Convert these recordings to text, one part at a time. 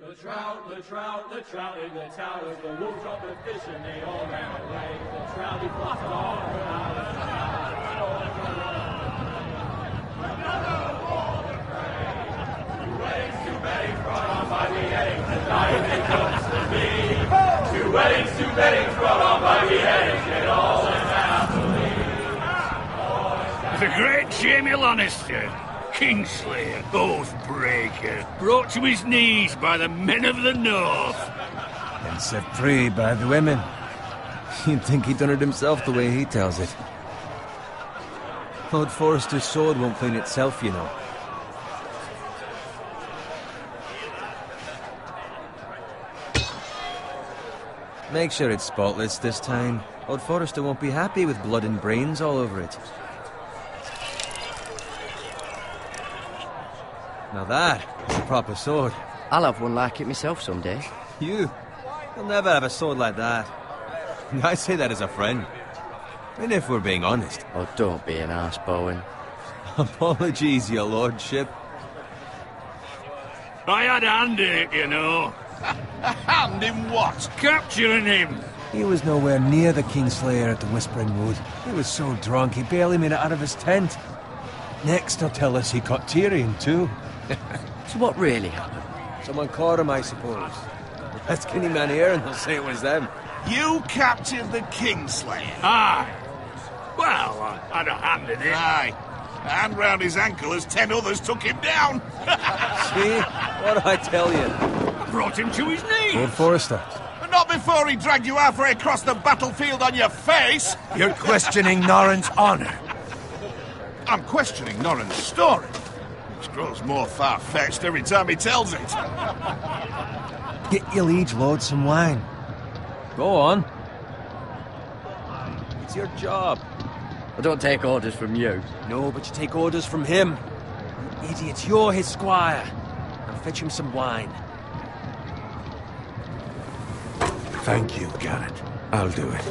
The trout in the towers, the wolves dropped the fish and they all ran away. The trout, he flopped all around the Two weddings brought on by beheadings, and dying it comes to me. Two weddings brought on by beheadings, and all is happily. The great Jamie Lannister, Kingslayer, Oathbreaker, brought to his knees by the men of the North. And set free by the women. You'd think he'd done it himself the way he tells it. Lord Forrester's sword won't clean itself, you know. Make sure it's spotless this time. Lord Forrester won't be happy with blood and brains all over it. Now that is a proper sword. I'll have one like it myself someday. You'll never have a sword like that. I say that as a friend. And if we're being honest. Oh, don't be an arse, Bowen. Apologies, your lordship. I had a hand in it, you know. A hand in what? Capturing him. He was nowhere near the Kingslayer at the Whispering Wood. He was so drunk he barely made it out of his tent. Next he'll tell us he caught Tyrion too. So what really happened? Someone caught him, I suppose. Ask any man here and they'll say it was them. You captured the Kingslayer? Aye. Well, I had a hand in it. Aye. A hand round his ankle as 10 others took him down. See? What did I tell you? Brought him to his knees. Lord Forrester. But not before he dragged you halfway across the battlefield on your face. You're questioning Norrin's honor. I'm questioning Norrin's story, which grows more far-fetched every time he tells it. Get your liege lord some wine. Go on. It's your job. I don't take orders from you. No, but you take orders from him. You idiot, you're his squire. Now fetch him some wine. Thank you, Garrett. I'll do it.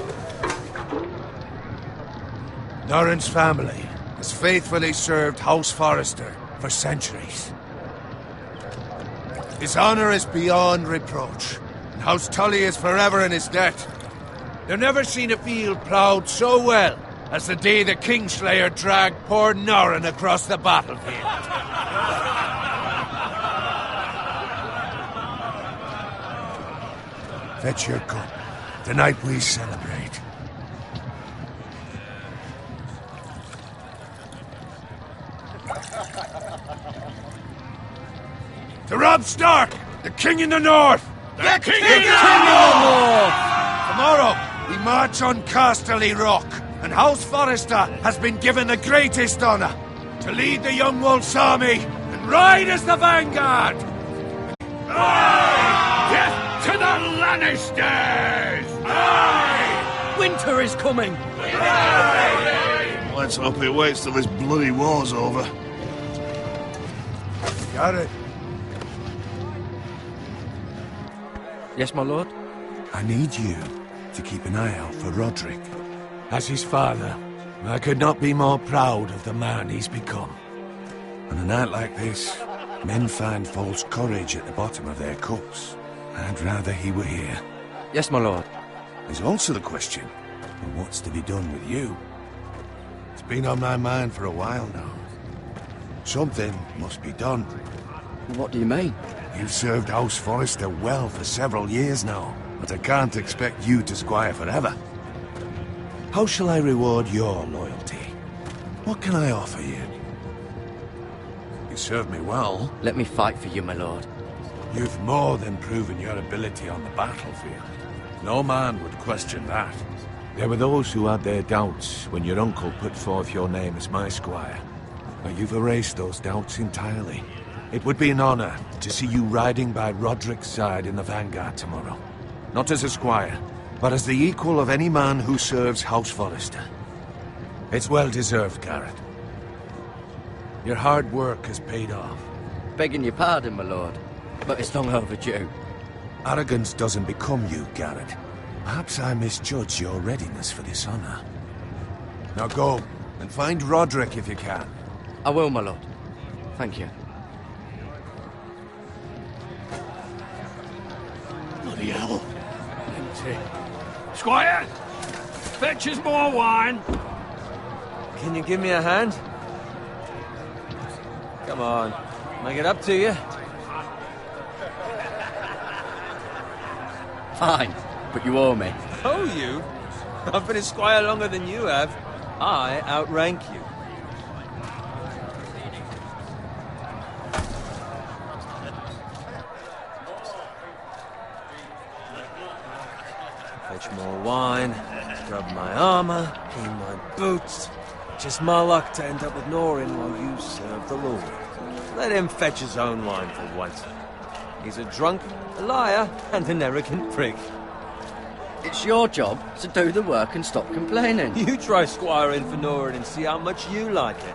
Norrin's family has faithfully served House Forrester for centuries. His honor is beyond reproach, and House Tully is forever in his debt. They've never seen a field ploughed so well as the day the Kingslayer dragged poor Norrin across the battlefield. Fetch your cup. Tonight we celebrate. To Robb Stark, the King in the North! The King in the North! Tomorrow, we march on Casterly Rock, and House Forrester has been given the greatest honor to lead the Young Wolf's army and ride as the vanguard! Aye! Death to the Lannisters! Aye! Winter is coming! Aye! Let's hope it waits till this bloody war's over. Got it. Yes, my lord? I need you to keep an eye out for Roderick. As his father, I could not be more proud of the man he's become. On a night like this, men find false courage at the bottom of their cups. I'd rather he were here. Yes, my lord. There's also the question of what's to be done with you. It's been on my mind for a while now. Something must be done. What do you mean? You've served House Forrester well for several years now, but I can't expect you to squire forever. How shall I reward your loyalty? What can I offer you? You served me well. Let me fight for you, my lord. You've more than proven your ability on the battlefield. No man would question that. There were those who had their doubts when your uncle put forth your name as my squire. But you've erased those doubts entirely. It would be an honor to see you riding by Roderick's side in the vanguard tomorrow. Not as a squire, but as the equal of any man who serves House Forrester. It's well deserved, Garrett. Your hard work has paid off. Begging your pardon, my lord, but it's long overdue. Arrogance doesn't become you, Garrett. Perhaps I misjudge your readiness for this honor. Now go, and find Roderick if you can. I will, my lord. Thank you. Bloody hell. Empty. Squire! Fetch us more wine. Can you give me a hand? Come on. Make it up to you. Fine, but you owe me. Oh, you? I've been a squire longer than you have. I outrank you. Fetch more wine, scrub my armor, clean my boots. Just my luck to end up with Norin while you serve the Lord. Let him fetch his own wine for once. He's a drunk, a liar, and an arrogant prick. It's your job to do the work and stop complaining. You try squiring for Norin and see how much you like it.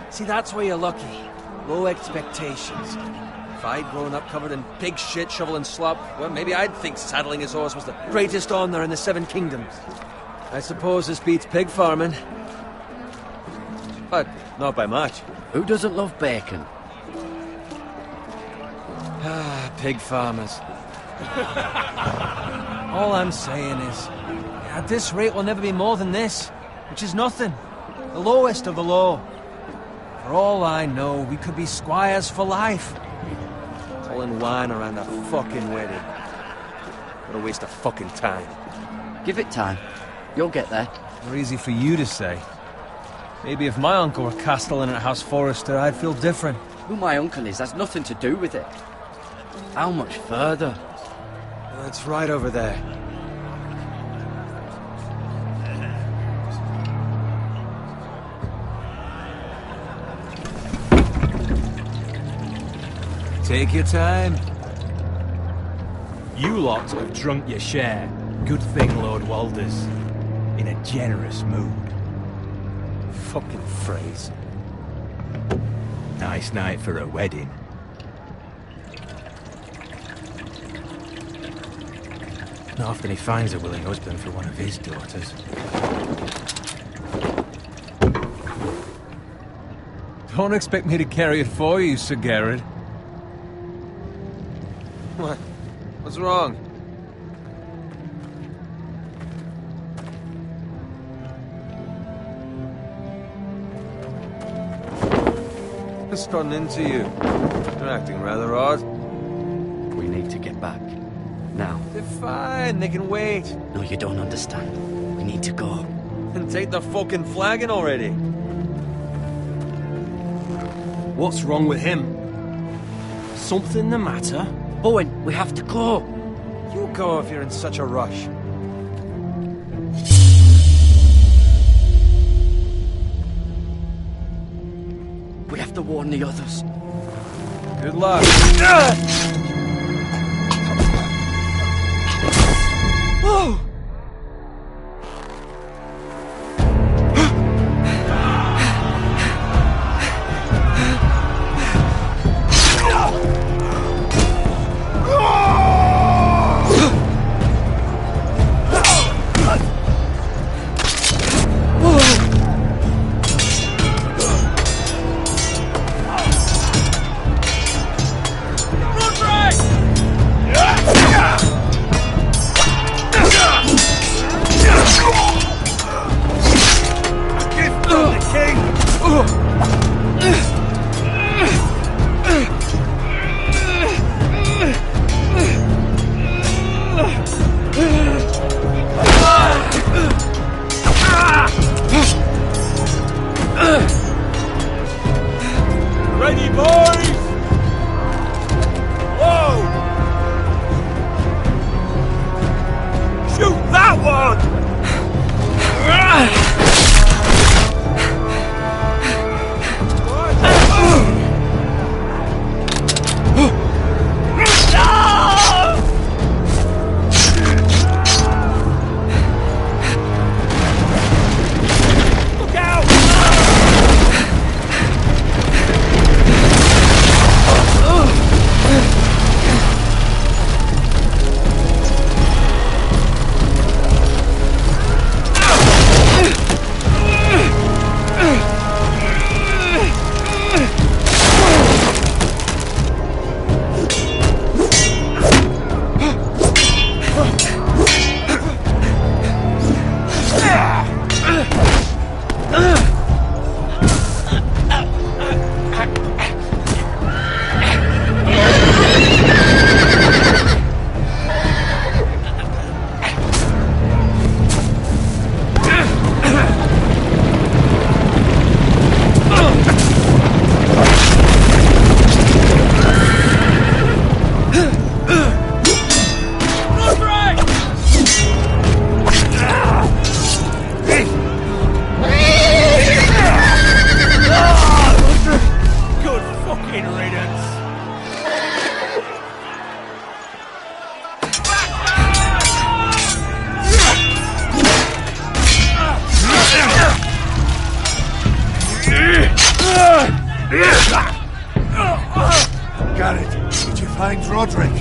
See, that's where you're lucky. Low expectations. If I'd grown up covered in pig shit, shovel and slop, well, maybe I'd think saddling his horse was the greatest honour in the Seven Kingdoms. I suppose this beats pig farming. But not by much. Who doesn't love bacon? Ah, pig farmers. All I'm saying is, at this rate we'll never be more than this, which is nothing. The lowest of the low. For all I know, we could be squires for life. Pulling wine around a fucking wedding. What a waste of fucking time. Give it time. You'll get there. More easy for you to say. Maybe if my uncle were castellan at House Forrester, I'd feel different. Who my uncle is has nothing to do with it. How much further? It's right over there. Take your time. You lot have drunk your share. Good thing Lord Walder's in a generous mood. Fucking phrase. Nice night for a wedding. Not often he finds a willing husband for one of his daughters. Don't expect me to carry it for you, Sir Garrett. What? What's wrong? What's gotten into you? You're acting rather odd. We need to get back. Now. They're fine, they can wait. No, you don't understand. We need to go. And take the fucking flagon already. What's wrong with him? Something the matter? Bowen, we have to go. You go if you're in such a rush. We have to warn the others. Good luck. Oh! Ready, boys! Whoa! Shoot that one! Look out! Garrett, did you find Roderick?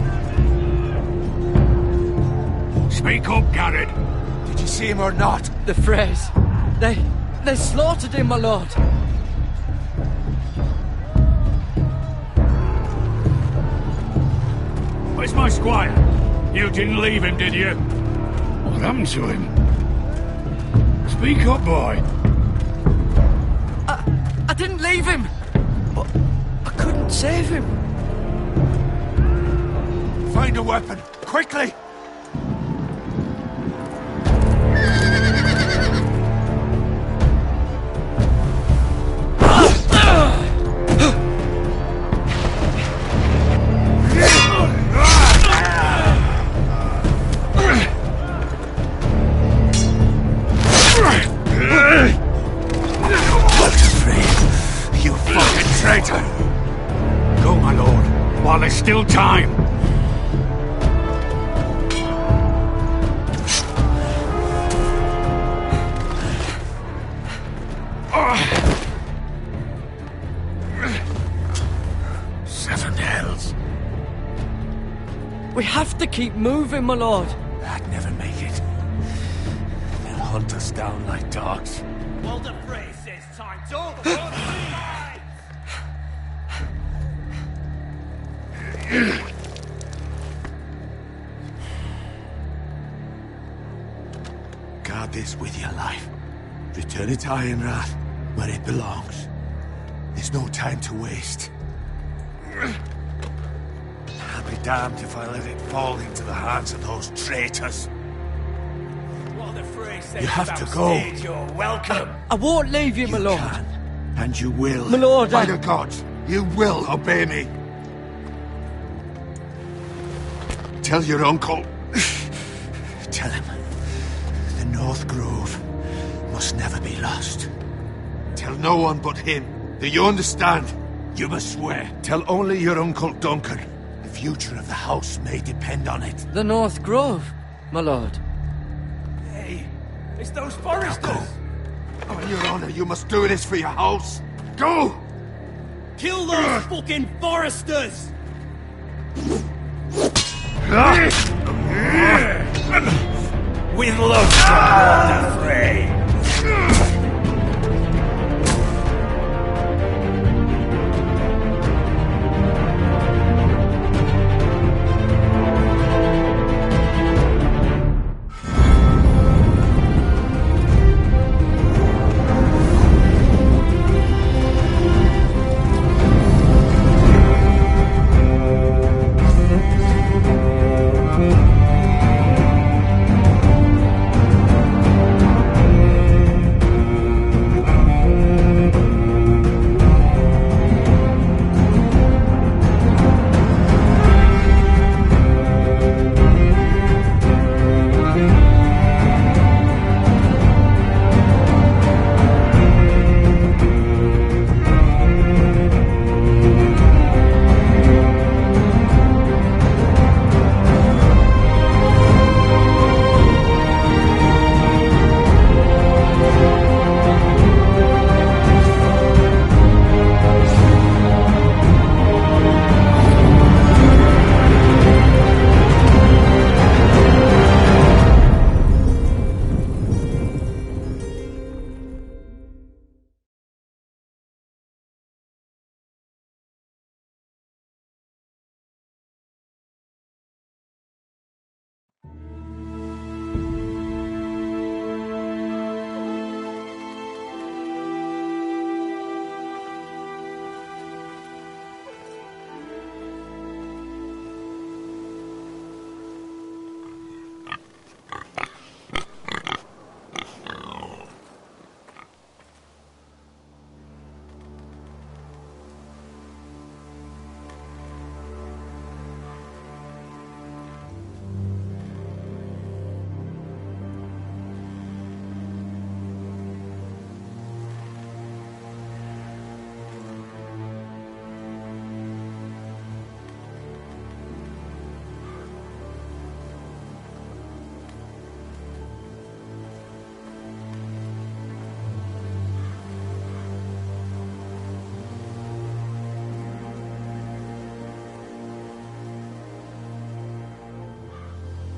Speak up, Garrett. Did you see him or not? The Freys. They slaughtered him, my lord. Where's my squire? You didn't leave him, did you? What happened to him? Speak up, boy. I didn't leave him, but I couldn't save him. Find a weapon, quickly! Go, my lord, while there's still time. Seven hells. We have to keep moving, my lord. I'd never make it. They'll hunt us down like dogs. Walder Frey says time's over. Guard this with your life. Return it to Ironrath, where it belongs. There's no time to waste. I'll be damned if I let it fall into the hands of those traitors. Walder Frey says You have to go. You're welcome. I won't leave you, my You lord. can, and you will. My lord, By the gods, you will obey me. Tell your uncle. Tell him. The North Grove must never be lost. Tell no one but him. Do you understand? You must swear. Tell only your Uncle Duncan. The future of the house may depend on it. The North Grove, my lord. Hey, it's those Now foresters. go. On your honor, you must do this for your house. Go! Kill those fucking foresters. With love from Walder Frey.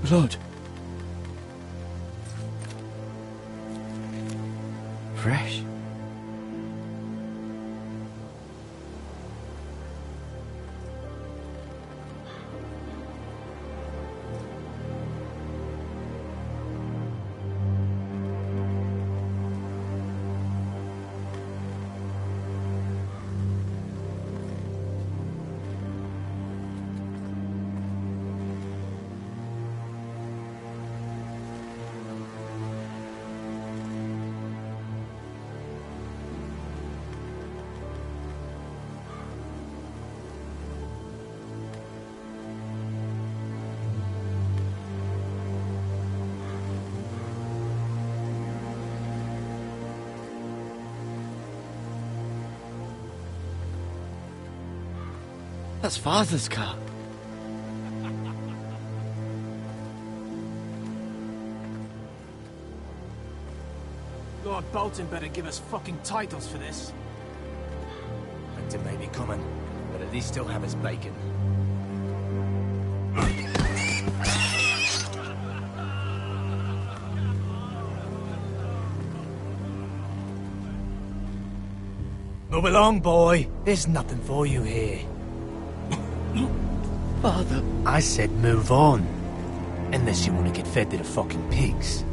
Blood. Fresh. That's Father's car. Lord Bolton better give us fucking titles for this. Winter may be coming, but at least he'll have his bacon. Move along, boy. There's nothing for you here. Father. I said move on. Unless you want to get fed to the fucking pigs.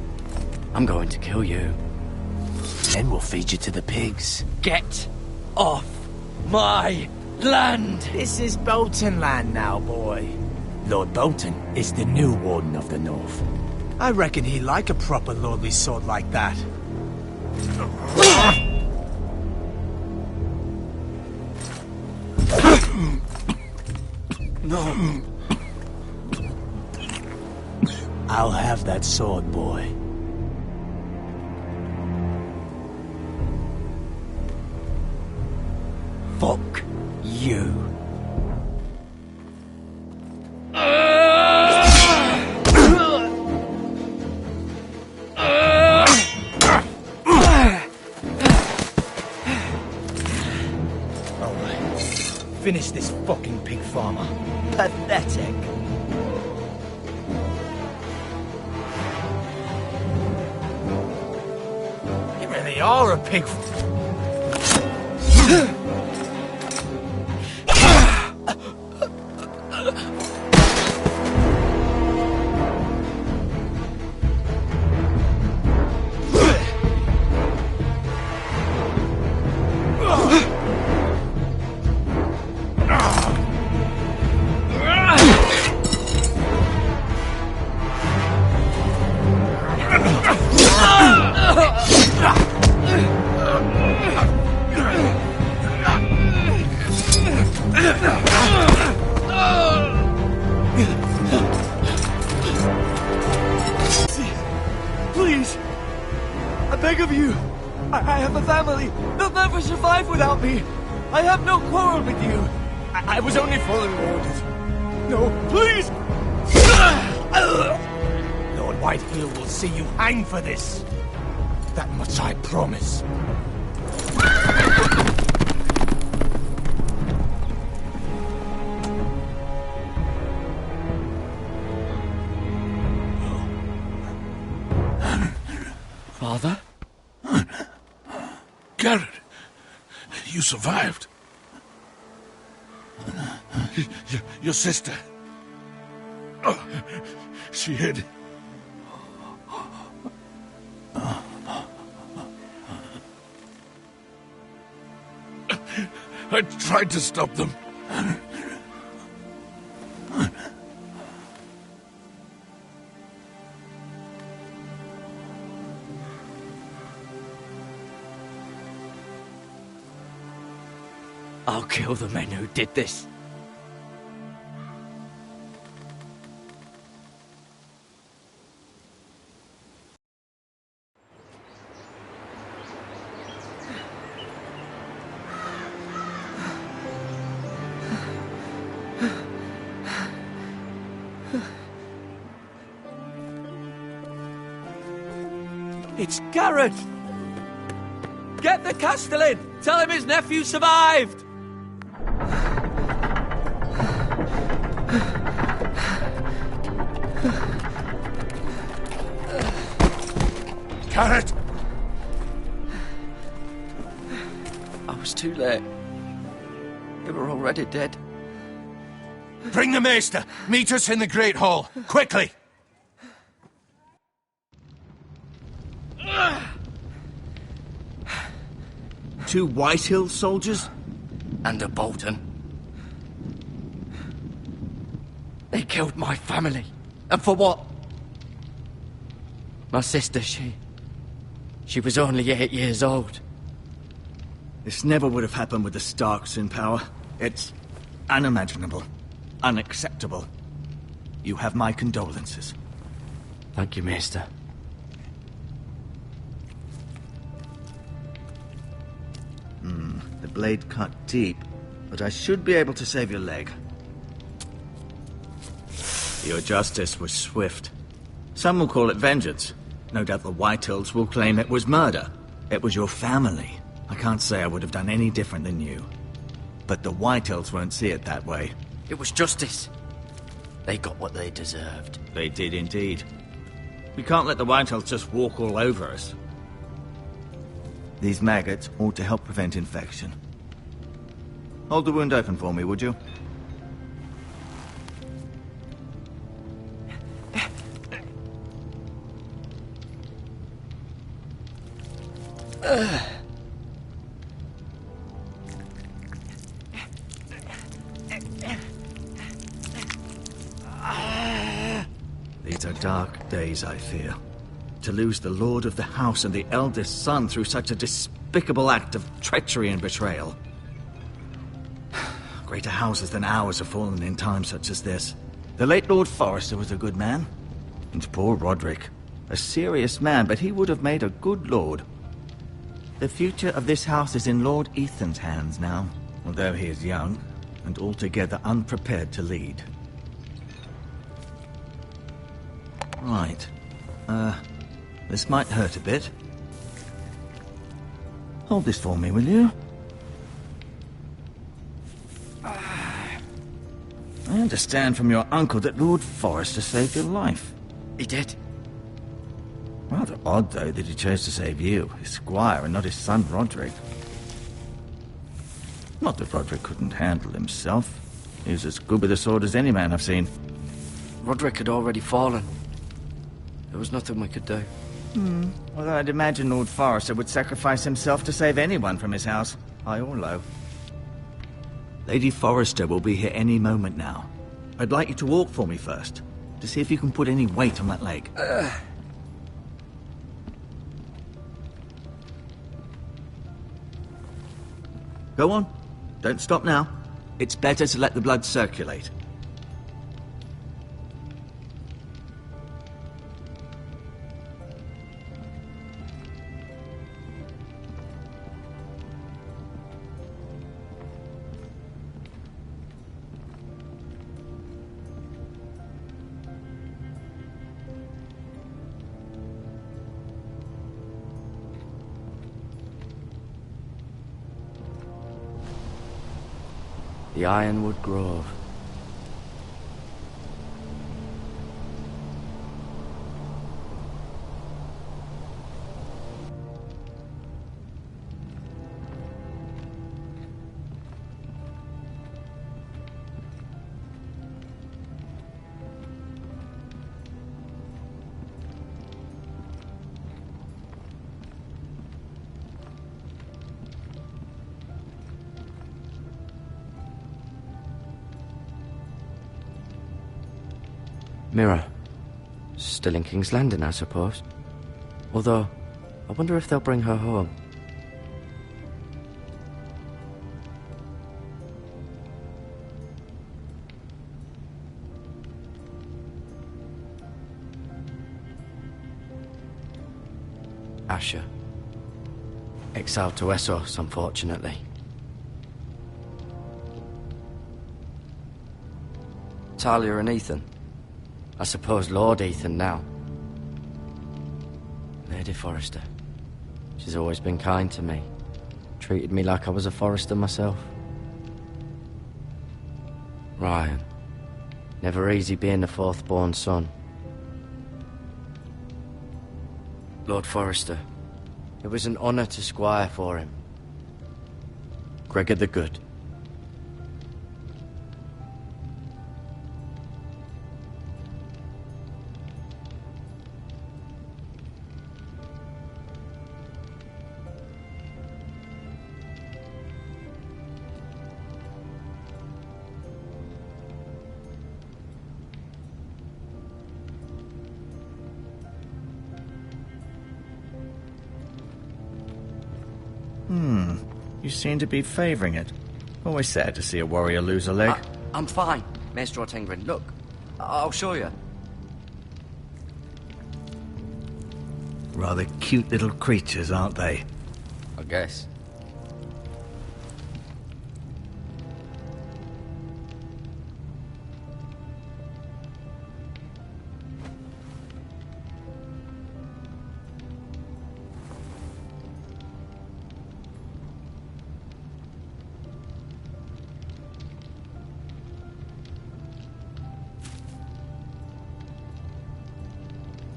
I'm going to kill you. Then we'll feed you to the pigs. Get off my land! This is Bolton land now, boy. Lord Bolton is the new Warden of the North. I reckon he'd like a proper lordly sword like that. No. I'll have that sword, boy. Fuck you. Finish this fucking pig farmer. Pathetic. You really are a pig. Please, I beg of you. I have a family. They'll never survive without me. I have no quarrel with you. I was only following orders. No, please. Lord Whitehill will see you hang for this. That much I promise. Father? Garrett, you survived. Your sister. Oh, she hid. I tried to stop them. I'll kill the men who did this. It's Garrett! Get the Castellan! Tell him his nephew survived! Carrot! I was too late. They were already dead. Bring the maester! Meet us in the Great Hall! Quickly! Two Whitehill soldiers? And a Bolton. They killed my family. And for what? My sister, she was only 8 years old. This never would have happened with the Starks in power. It's unimaginable. Unacceptable. You have my condolences. Thank you, Maester. The blade cut deep, but I should be able to save your leg. Your justice was swift. Some will call it vengeance. No doubt the Whitehills will claim it was murder. It was your family. I can't say I would have done any different than you. But the Whitehills won't see it that way. It was justice. They got what they deserved. They did indeed. We can't let the Whitehills just walk all over us. These maggots ought to help prevent infection. Hold the wound open for me, would you? These are dark days, I fear. To lose the lord of the house and the eldest son through such a despicable act of treachery and betrayal. Greater houses than ours have fallen in times such as this. The late Lord Forrester was a good man. And poor Roderick. A serious man, but he would have made a good lord. The future of this house is in Lord Ethan's hands now, although he is young and altogether unprepared to lead. Right. This might hurt a bit. Hold this for me, will you? I understand from your uncle that Lord Forrester saved your life. He did. Rather odd, though, that he chose to save you, his squire, and not his son Roderick. Not that Roderick couldn't handle himself. He was as good with a sword as any man I've seen. Roderick had already fallen. There was nothing we could do. Although I'd imagine Lord Forrester would sacrifice himself to save anyone from his house, high or low. Lady Forrester will be here any moment now. I'd like you to walk for me first, to see if you can put any weight on that leg. Go on. Don't stop now. It's better to let the blood circulate. The Ironwood Grove. Mirror. Still in King's Landing, I suppose. Although, I wonder if they'll bring her home. Asher. Exiled to Essos, unfortunately. Talia and Ethan. I suppose Lord Ethan now. Lady Forrester. She's always been kind to me. Treated me like I was a Forrester myself. Ryan. Never easy being the fourth-born son. Lord Forrester. It was an honor to squire for him. Gregor the Good. You seem to be favouring it. Always sad to see a warrior lose a leg. I'm fine, Maestro Tengrin. Look, I'll show you. Rather cute little creatures, aren't they? I guess.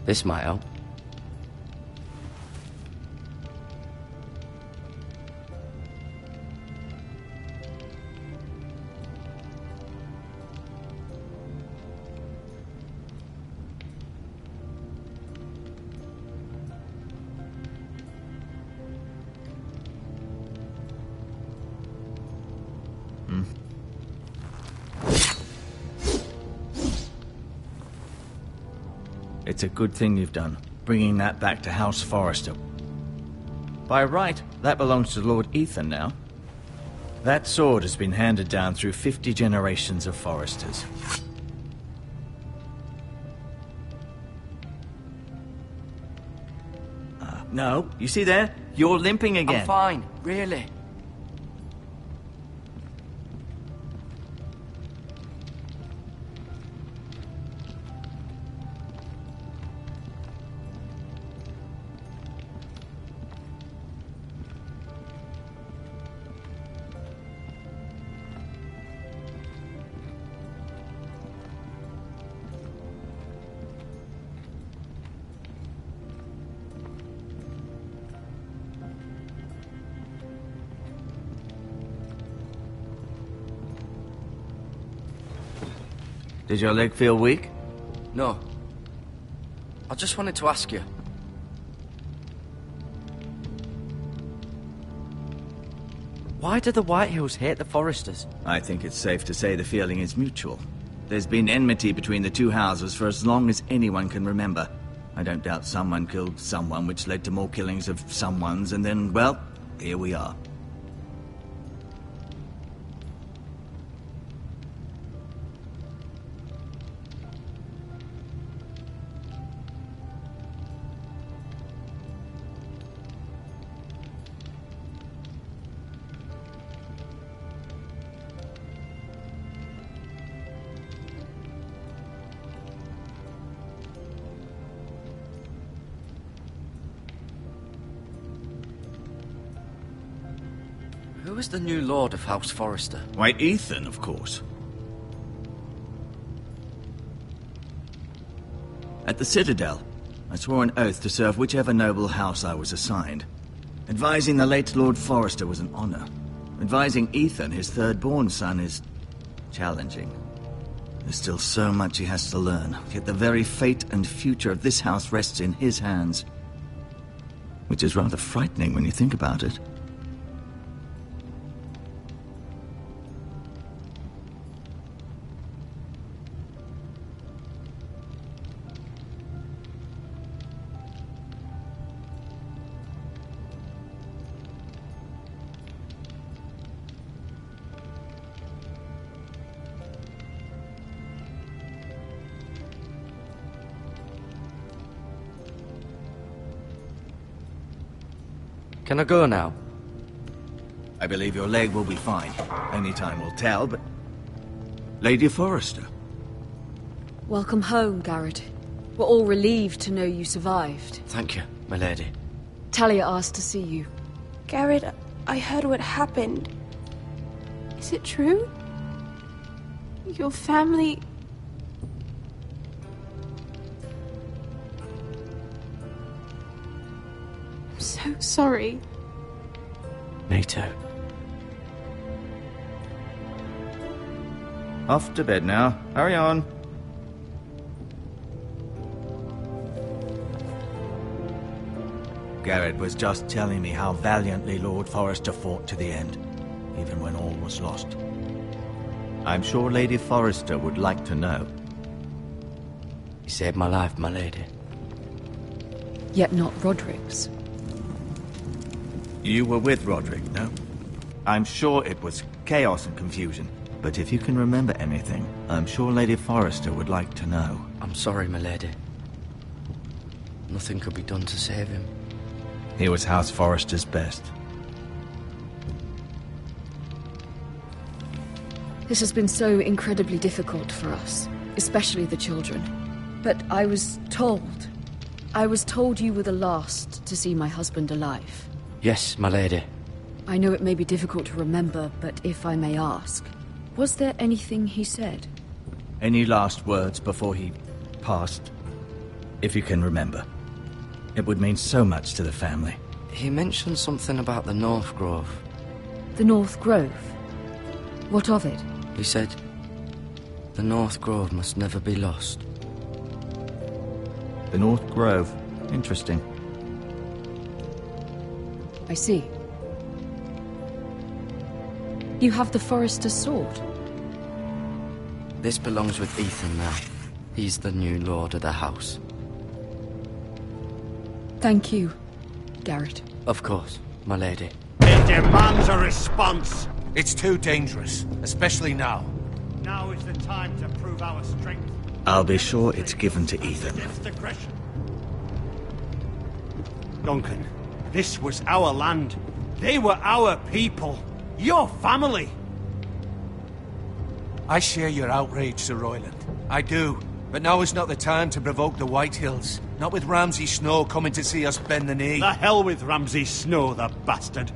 This might help. It's a good thing you've done, bringing that back to House Forrester. By right, that belongs to Lord Ethan now. That sword has been handed down through 50 generations of Forresters. No, you see there? You're limping again. I'm fine, really. Did your leg feel weak? No. I just wanted to ask you. Why do the Whitehills hate the Forresters? I think it's safe to say the feeling is mutual. There's been enmity between the two houses for as long as anyone can remember. I don't doubt someone killed someone, which led to more killings of someones, and then, well, here we are. Who is the new Lord of House Forrester? Why, Ethan, of course. At the Citadel, I swore an oath to serve whichever noble house I was assigned. Advising the late Lord Forrester was an honor. Advising Ethan, his third-born son, is challenging. There's still so much he has to learn, yet the very fate and future of this house rests in his hands. Which is rather frightening when you think about it. Can I go now? I believe your leg will be fine. Only time will tell, but... Lady Forrester. Welcome home, Garrett. We're all relieved to know you survived. Thank you, my lady. Talia asked to see you. Garrett, I heard what happened. Is it true? Your family... sorry. Me too. Off to bed now. Hurry on. Garrett was just telling me how valiantly Lord Forrester fought to the end, even when all was lost. I'm sure Lady Forrester would like to know. He saved my life, my lady. Yet not Roderick's. You were with Roderick, no? I'm sure it was chaos and confusion. But if you can remember anything, I'm sure Lady Forrester would like to know. I'm sorry, my lady. Nothing could be done to save him. He was House Forrester's best. This has been so incredibly difficult for us, especially the children. But I was told you were the last to see my husband alive. Yes, my lady. I know it may be difficult to remember, but if I may ask, was there anything he said? Any last words before he passed? If you can remember. It would mean so much to the family. He mentioned something about the North Grove. The North Grove? What of it? He said, the North Grove must never be lost. The North Grove. Interesting. I see. You have the Forrester's sword. This belongs with Ethan now. He's the new lord of the house. Thank you, Garrett. Of course, my lady. It demands a response. It's too dangerous, especially now. Now is the time to prove our strength. I'll be sure it's given to Ethan. Against aggression. Duncan, this was our land. They were our people. Your family. I share your outrage, Sir Royland. I do. But now is not the time to provoke the Whitehills. Not with Ramsay Snow coming to see us bend the knee. The hell with Ramsay Snow, the bastard.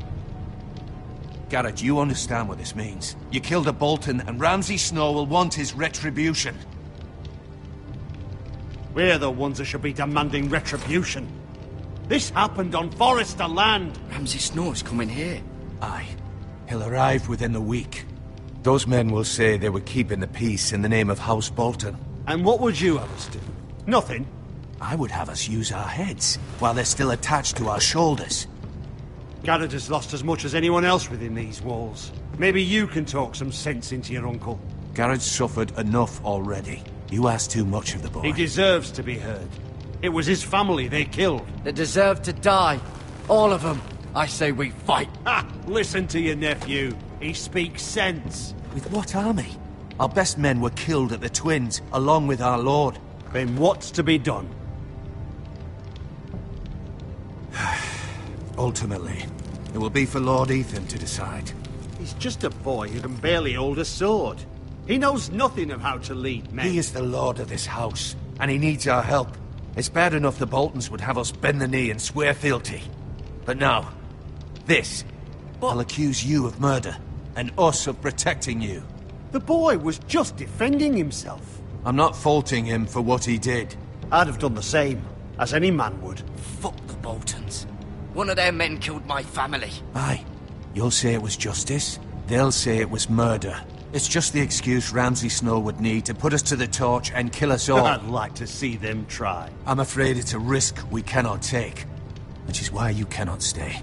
Garrett, you understand what this means. You killed a Bolton, and Ramsay Snow will want his retribution. We're the ones that should be demanding retribution. This happened on Forrester land. Ramsay Snow's coming here. Aye. He'll arrive within the week. Those men will say they were keeping the peace in the name of House Bolton. And what would you have us do? Nothing. I would have us use our heads, while they're still attached to our shoulders. Garrett has lost as much as anyone else within these walls. Maybe you can talk some sense into your uncle. Garrett's suffered enough already. You ask too much of the boy. He deserves to be heard. It was his family they killed. They deserve to die. All of them. I say we fight. Ha! Listen to your nephew. He speaks sense. With what army? Our best men were killed at the Twins, along with our lord. Then what's to be done? Ultimately, it will be for Lord Ethan to decide. He's just a boy who can barely hold a sword. He knows nothing of how to lead men. He is the lord of this house, and he needs our help. It's bad enough the Boltons would have us bend the knee and swear fealty. But now, this. I'll accuse you of murder, and us of protecting you. The boy was just defending himself. I'm not faulting him for what he did. I'd have done the same, as any man would. Fuck the Boltons. One of their men killed my family. Aye. You'll say it was justice. They'll say it was murder. It's just the excuse Ramsay Snow would need to put us to the torch and kill us all. I'd like to see them try. I'm afraid it's a risk we cannot take. Which is why you cannot stay.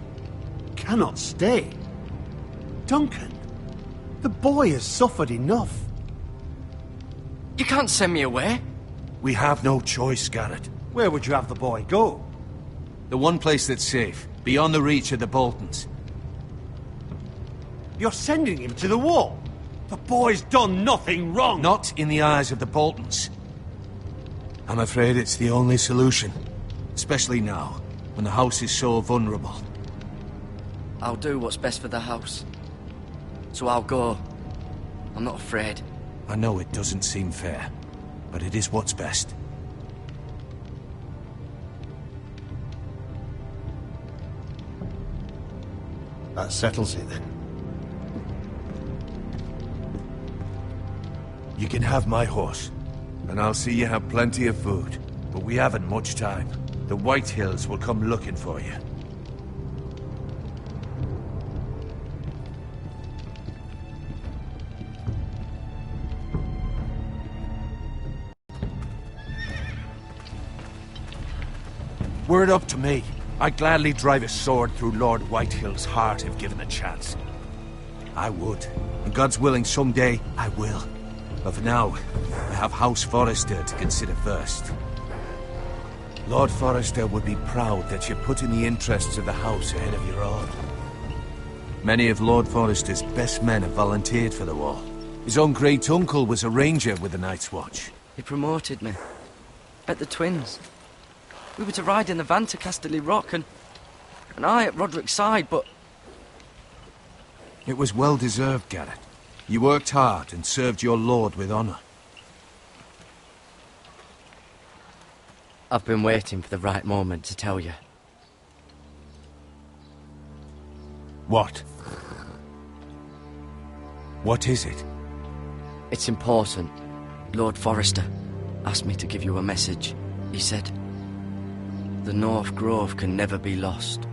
Cannot stay? Duncan, the boy has suffered enough. You can't send me away. We have no choice, Garrett. Where would you have the boy go? The one place that's safe, beyond the reach of the Boltons. You're sending him to the wall? The boy's done nothing wrong! Not in the eyes of the Boltons. I'm afraid it's the only solution. Especially now, when the house is so vulnerable. I'll do what's best for the house. So I'll go. I'm not afraid. I know it doesn't seem fair, but it is what's best. That settles it then. You can have my horse, and I'll see you have plenty of food. But we haven't much time. The Whitehills will come looking for you. Were it up to me, I'd gladly drive a sword through Lord Whitehill's heart if given the chance. I would. And God's willing, someday I will. But for now, I have House Forrester to consider first. Lord Forrester would be proud that you're putting the interests of the house ahead of your own. Many of Lord Forrester's best men have volunteered for the war. His own great-uncle was a ranger with the Night's Watch. He promoted me. At the Twins. We were to ride in the van to Casterly Rock, and I at Roderick's side, but... It was well-deserved, Garrett. You worked hard and served your lord with honor. I've been waiting for the right moment to tell you. What? What is it? It's important. Lord Forrester asked me to give you a message. He said, the North Grove can never be lost.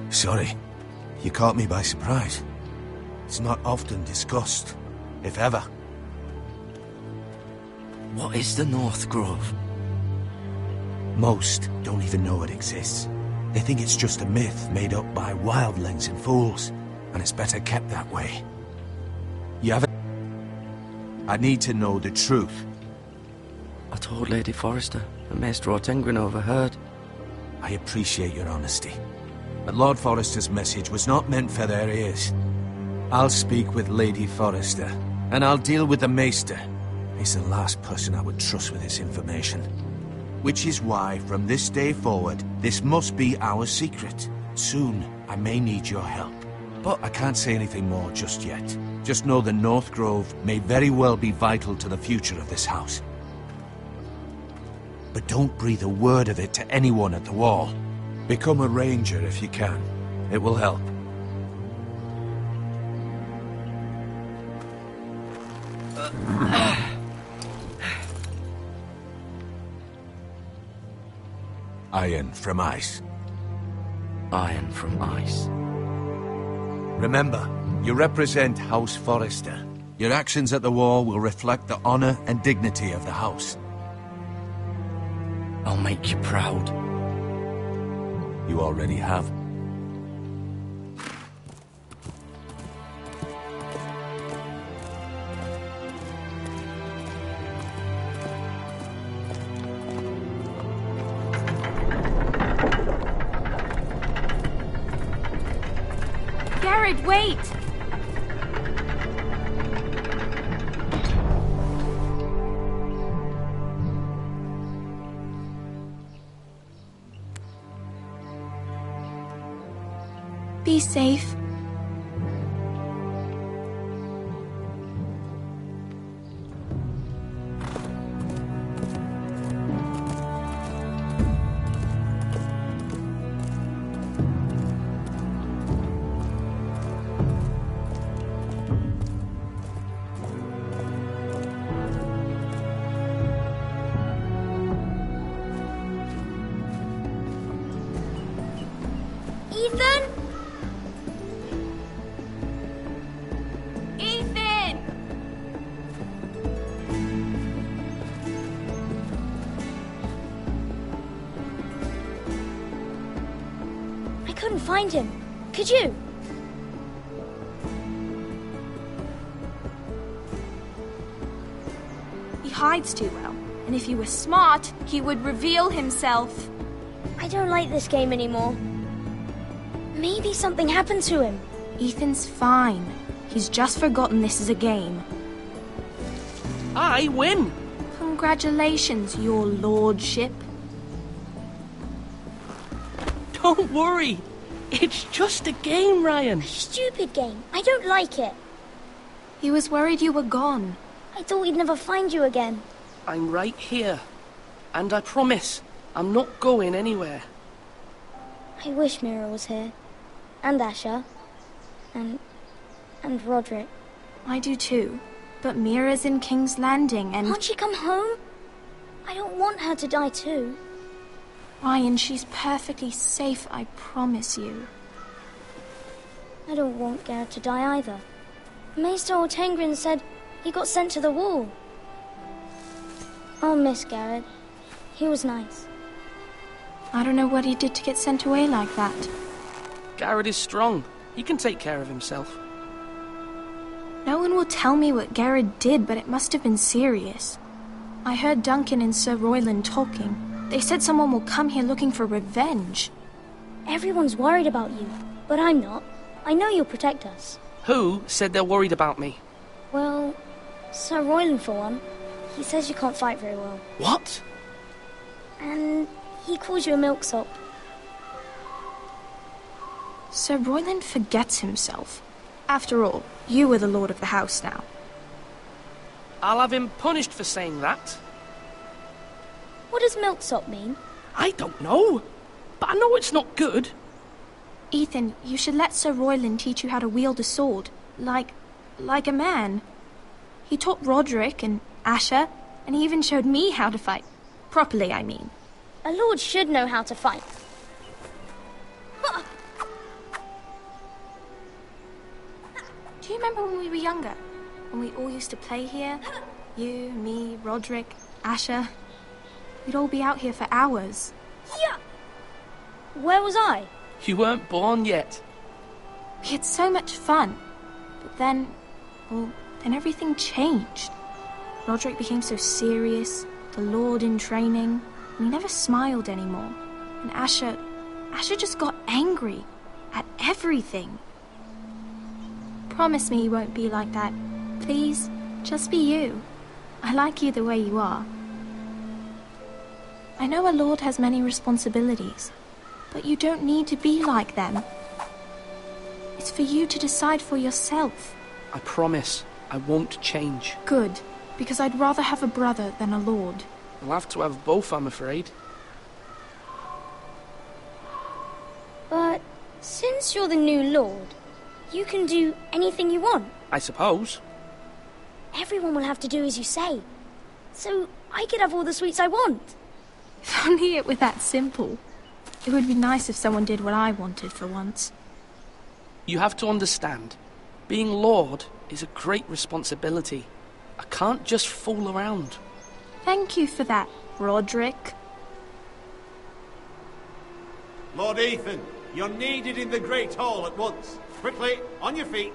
Sorry. You caught me by surprise. It's not often discussed, if ever. What is the North Grove? Most don't even know it exists. They think it's just a myth made up by wildlings and fools, and it's better kept that way. You haven't... I need to know the truth. I told Lady Forrester, and Maester Ortengrin overheard. I appreciate your honesty. But Lord Forrester's message was not meant for their ears. I'll speak with Lady Forrester, and I'll deal with the Maester. He's the last person I would trust with this information. Which is why, from this day forward, this must be our secret. Soon, I may need your help. But I can't say anything more just yet. Just know the North Grove may very well be vital to the future of this house. But don't breathe a word of it to anyone at the wall. Become a ranger if you can. It will help. Iron from ice. Iron from ice. Remember, you represent House Forrester. Your actions at the war will reflect the honor and dignity of the house. I'll make you proud. You already have. Garrett, wait! Be safe. Ethan? I couldn't find him. Could you? He hides too well, and if he were smart, he would reveal himself. I don't like this game anymore. Maybe something happened to him. Ethan's fine. He's just forgotten this is a game. I win! Congratulations, your lordship. Don't worry. It's just a game, Ryan. A stupid game. I don't like it. He was worried you were gone. I thought we'd never find you again. I'm right here. And I promise, I'm not going anywhere. I wish Mira was here. And Asher. And Roderick. I do too. But Mira's in King's Landing and... Can't she come home? I don't want her to die too. Ryan, she's perfectly safe, I promise you. I don't want Garrett to die either. Maester Ortengrin said he got sent to the wall. I'll miss Garrett. He was nice. I don't know what he did to get sent away like that. Garrett is strong. He can take care of himself. No one will tell me what Garrett did, but it must have been serious. I heard Duncan and Sir Royland talking. They said someone will come here looking for revenge. Everyone's worried about you, but I'm not. I know you'll protect us. Who said they're worried about me? Well, Sir Royland for one. He says you can't fight very well. What? And he calls you a milksop. Sir Royland forgets himself. After all, you are the lord of the house now. I'll have him punished for saying that. What does milksop mean? I don't know, but I know it's not good. Ethan, you should let Sir Royland teach you how to wield a sword, like a man. He taught Roderick and Asher, and he even showed me how to fight. Properly, I mean. A lord should know how to fight. Do you remember when we were younger? When we all used to play here? You, me, Roderick, Asher. We'd all be out here for hours. Yeah. Where was I? You weren't born yet. We had so much fun. But then everything changed. Roderick became so serious, the Lord in training, and he never smiled anymore. And Asher just got angry at everything. Promise me you won't be like that. Please, just be you. I like you the way you are. I know a lord has many responsibilities, but you don't need to be like them. It's for you to decide for yourself. I promise I won't change. Good, because I'd rather have a brother than a lord. I'll have to have both, I'm afraid. But since you're the new lord, you can do anything you want. I suppose. Everyone will have to do as you say. So I could have all the sweets I want. If only it were that simple. It would be nice if someone did what I wanted for once. You have to understand, being Lord is a great responsibility. I can't just fool around. Thank you for that, Roderick. Lord Ethan, you're needed in the Great Hall at once. Quickly, on your feet.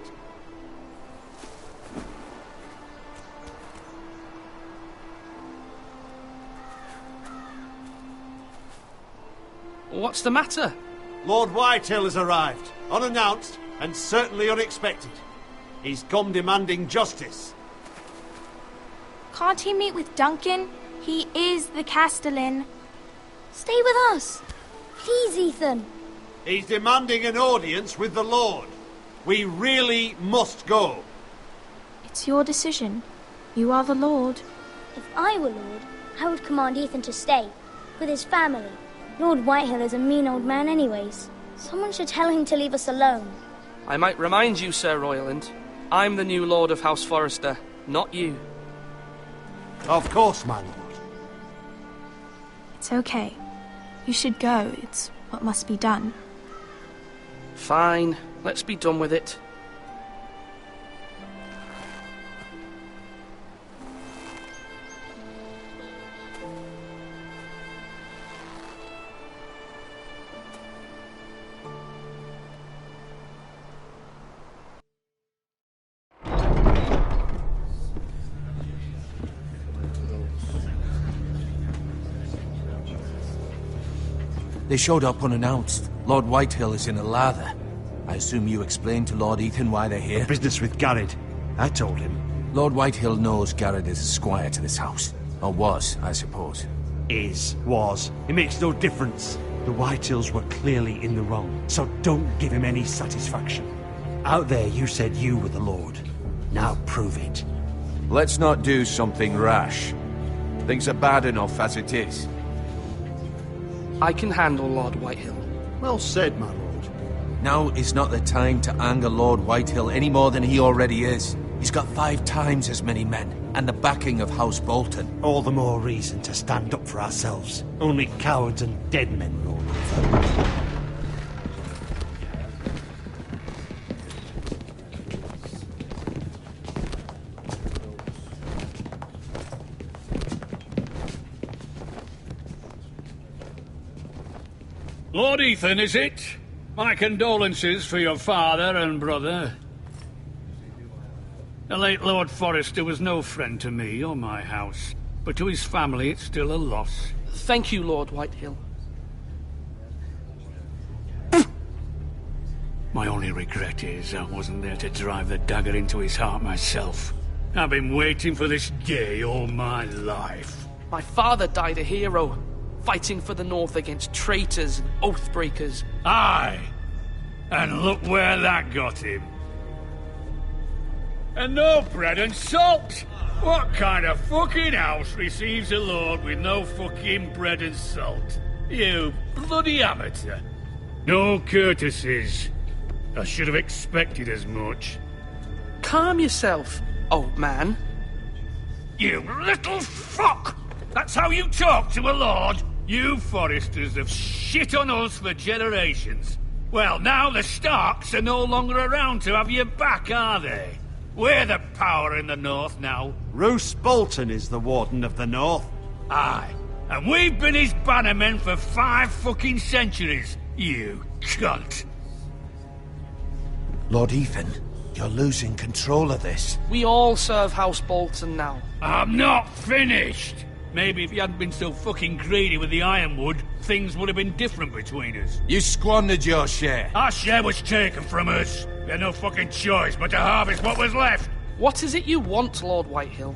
What's the matter? Lord Whitehill has arrived, unannounced and certainly unexpected. He's come demanding justice. Can't he meet with Duncan? He is the Castellan. Stay with us. Please, Ethan. He's demanding an audience with the Lord. We really must go. It's your decision. You are the Lord. If I were Lord, I would command Ethan to stay, with his family. Lord Whitehill is a mean old man anyways. Someone should tell him to leave us alone. I might remind you, Sir Royland, I'm the new Lord of House Forrester, not you. Of course, my lord. It's okay. You should go. It's what must be done. Fine, let's be done with it. They showed up unannounced. Lord Whitehill is in a lather. I assume you explained to Lord Ethan why they're here? Business with Garrett. I told him. Lord Whitehill knows Garrett is a squire to this house. Or was, I suppose. Was. It makes no difference. The Whitehills were clearly in the wrong, so don't give him any satisfaction. Out there you said you were the Lord. Now prove it. Let's not do something rash. Things are bad enough as it is. I can handle Lord Whitehill. Well said, my lord. Now is not the time to anger Lord Whitehill any more than he already is. He's got 5 times as many men, and the backing of House Bolton. All the more reason to stand up for ourselves. Only cowards and dead men rule over. Lord Ethan, is it? My condolences for your father and brother. The late Lord Forrester was no friend to me or my house, but to his family it's still a loss. Thank you, Lord Whitehill. My only regret is I wasn't there to drive the dagger into his heart myself. I've been waiting for this day all my life. My father died a hero, fighting for the North against traitors and oath-breakers. Aye! And look where that got him. And no bread and salt! What kind of fucking house receives a lord with no fucking bread and salt? You bloody amateur. No courtesies. I should have expected as much. Calm yourself, old man. You little fuck! That's how you talk to a lord? You Forresters have shit on us for generations. Well, now the Starks are no longer around to have your back, are they? We're the power in the North now. Roose Bolton is the Warden of the North. Aye. And we've been his bannermen for 5 fucking centuries, you cunt. Lord Ethan, you're losing control of this. We all serve House Bolton now. I'm not finished! Maybe if you hadn't been so fucking greedy with the ironwood, things would have been different between us. You squandered your share. Our share was taken from us. We had no fucking choice but to harvest what was left. What is it you want, Lord Whitehill?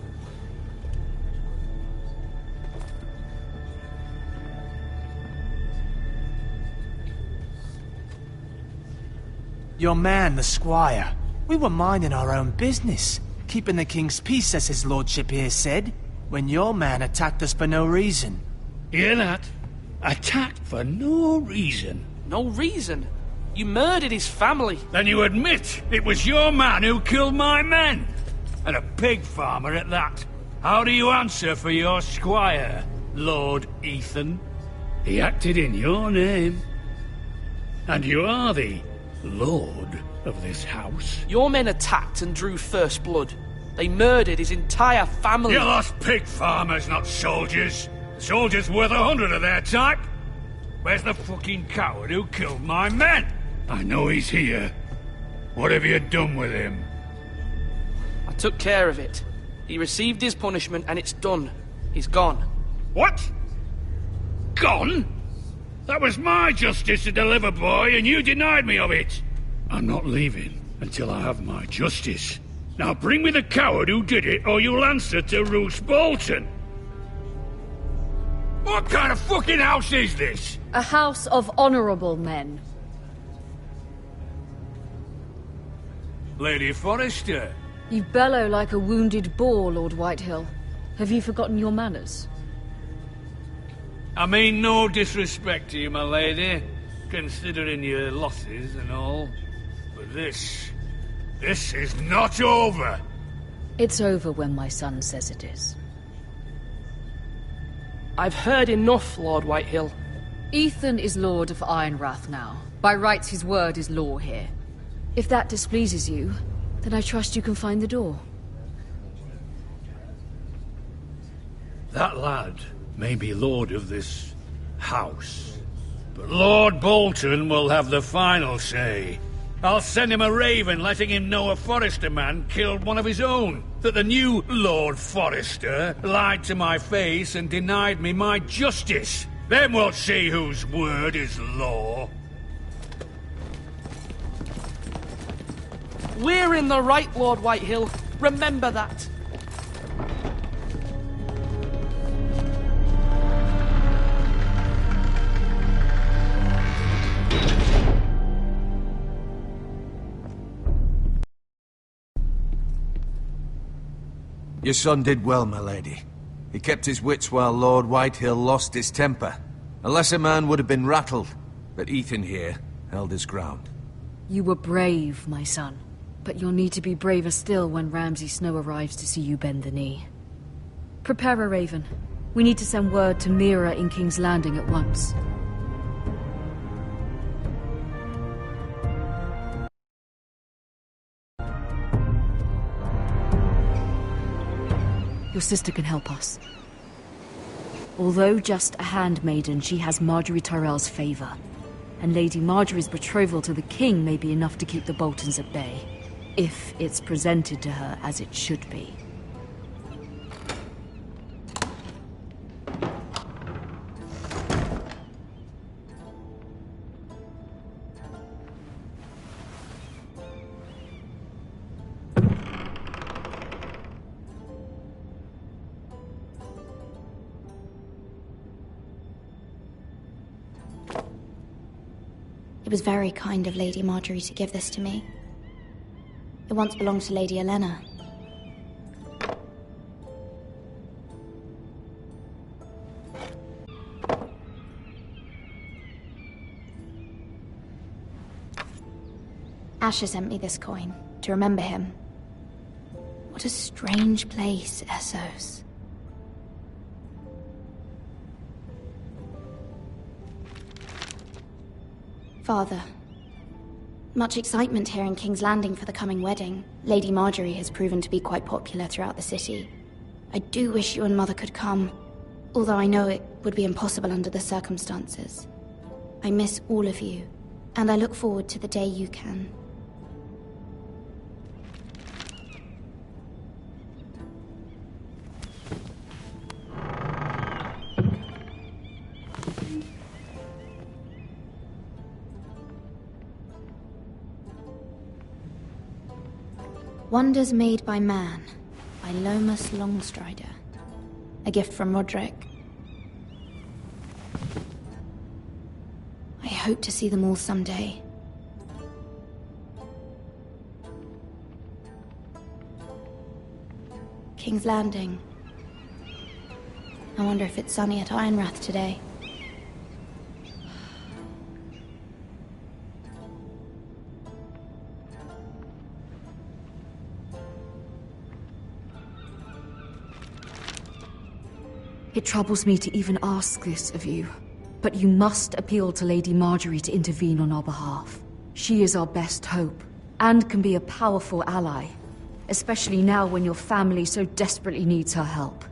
Your man, the squire. We were minding our own business, keeping the king's peace, as his lordship here said, when your man attacked us for no reason. Hear that? Attacked for no reason. No reason? You murdered his family. Then you admit it was your man who killed my men. And a pig farmer at that. How do you answer for your squire, Lord Ethan? He acted in your name. And you are the lord of this house. Your men attacked and drew first blood. They murdered his entire family. You lost pig farmers, not soldiers. Soldiers worth 100 of their type. Where's the fucking coward who killed my men? I know he's here. What have you done with him? I took care of it. He received his punishment and it's done. He's gone. What? Gone? That was my justice to deliver, boy, and you denied me of it. I'm not leaving until I have my justice. Now bring me the coward who did it, or you'll answer to Roose Bolton. What kind of fucking house is this? A house of honorable men. Lady Forrester. You bellow like a wounded boar, Lord Whitehill. Have you forgotten your manners? I mean no disrespect to you, my lady, considering your losses and all. But this is not over. It's over when my son says it is. I've heard enough, Lord Whitehill. Ethan is Lord of Ironrath now. By rights, his word is law here. If that displeases you, then I trust you can find the door. That lad may be lord of this house, but Lord Bolton will have the final say. I'll send him a raven letting him know a Forrester man killed one of his own, that the new Lord Forrester lied to my face and denied me my justice. Then we'll see whose word is law. We're in the right, Lord Whitehill. Remember that. Your son did well, my lady. He kept his wits while Lord Whitehill lost his temper. A lesser man would have been rattled, but Ethan here held his ground. You were brave, my son. But you'll need to be braver still when Ramsay Snow arrives to see you bend the knee. Prepare a raven. We need to send word to Mira in King's Landing at once. Your sister can help us. Although just a handmaiden, she has Marjorie Tyrell's favor. and Lady Marjorie's betrothal to the king may be enough to keep the Boltons at bay, if it's presented to her as it should be. It was very kind of Lady Marjorie to give this to me. It once belonged to Lady Elena. Asher sent me this coin to remember him. What a strange place, Essos. Father, much excitement here in King's Landing for the coming wedding. Lady Marjorie has proven to be quite popular throughout the city. I do wish you and Mother could come, although I know it would be impossible under the circumstances. I miss all of you, and I look forward to the day you can. Wonders Made by Man, by Lomas Longstrider. A gift from Roderick. I hope to see them all someday. King's Landing. I wonder if it's sunny at Ironrath today. It troubles me to even ask this of you, but you must appeal to Lady Marjorie to intervene on our behalf. She is our best hope, and can be a powerful ally, especially now when your family so desperately needs her help.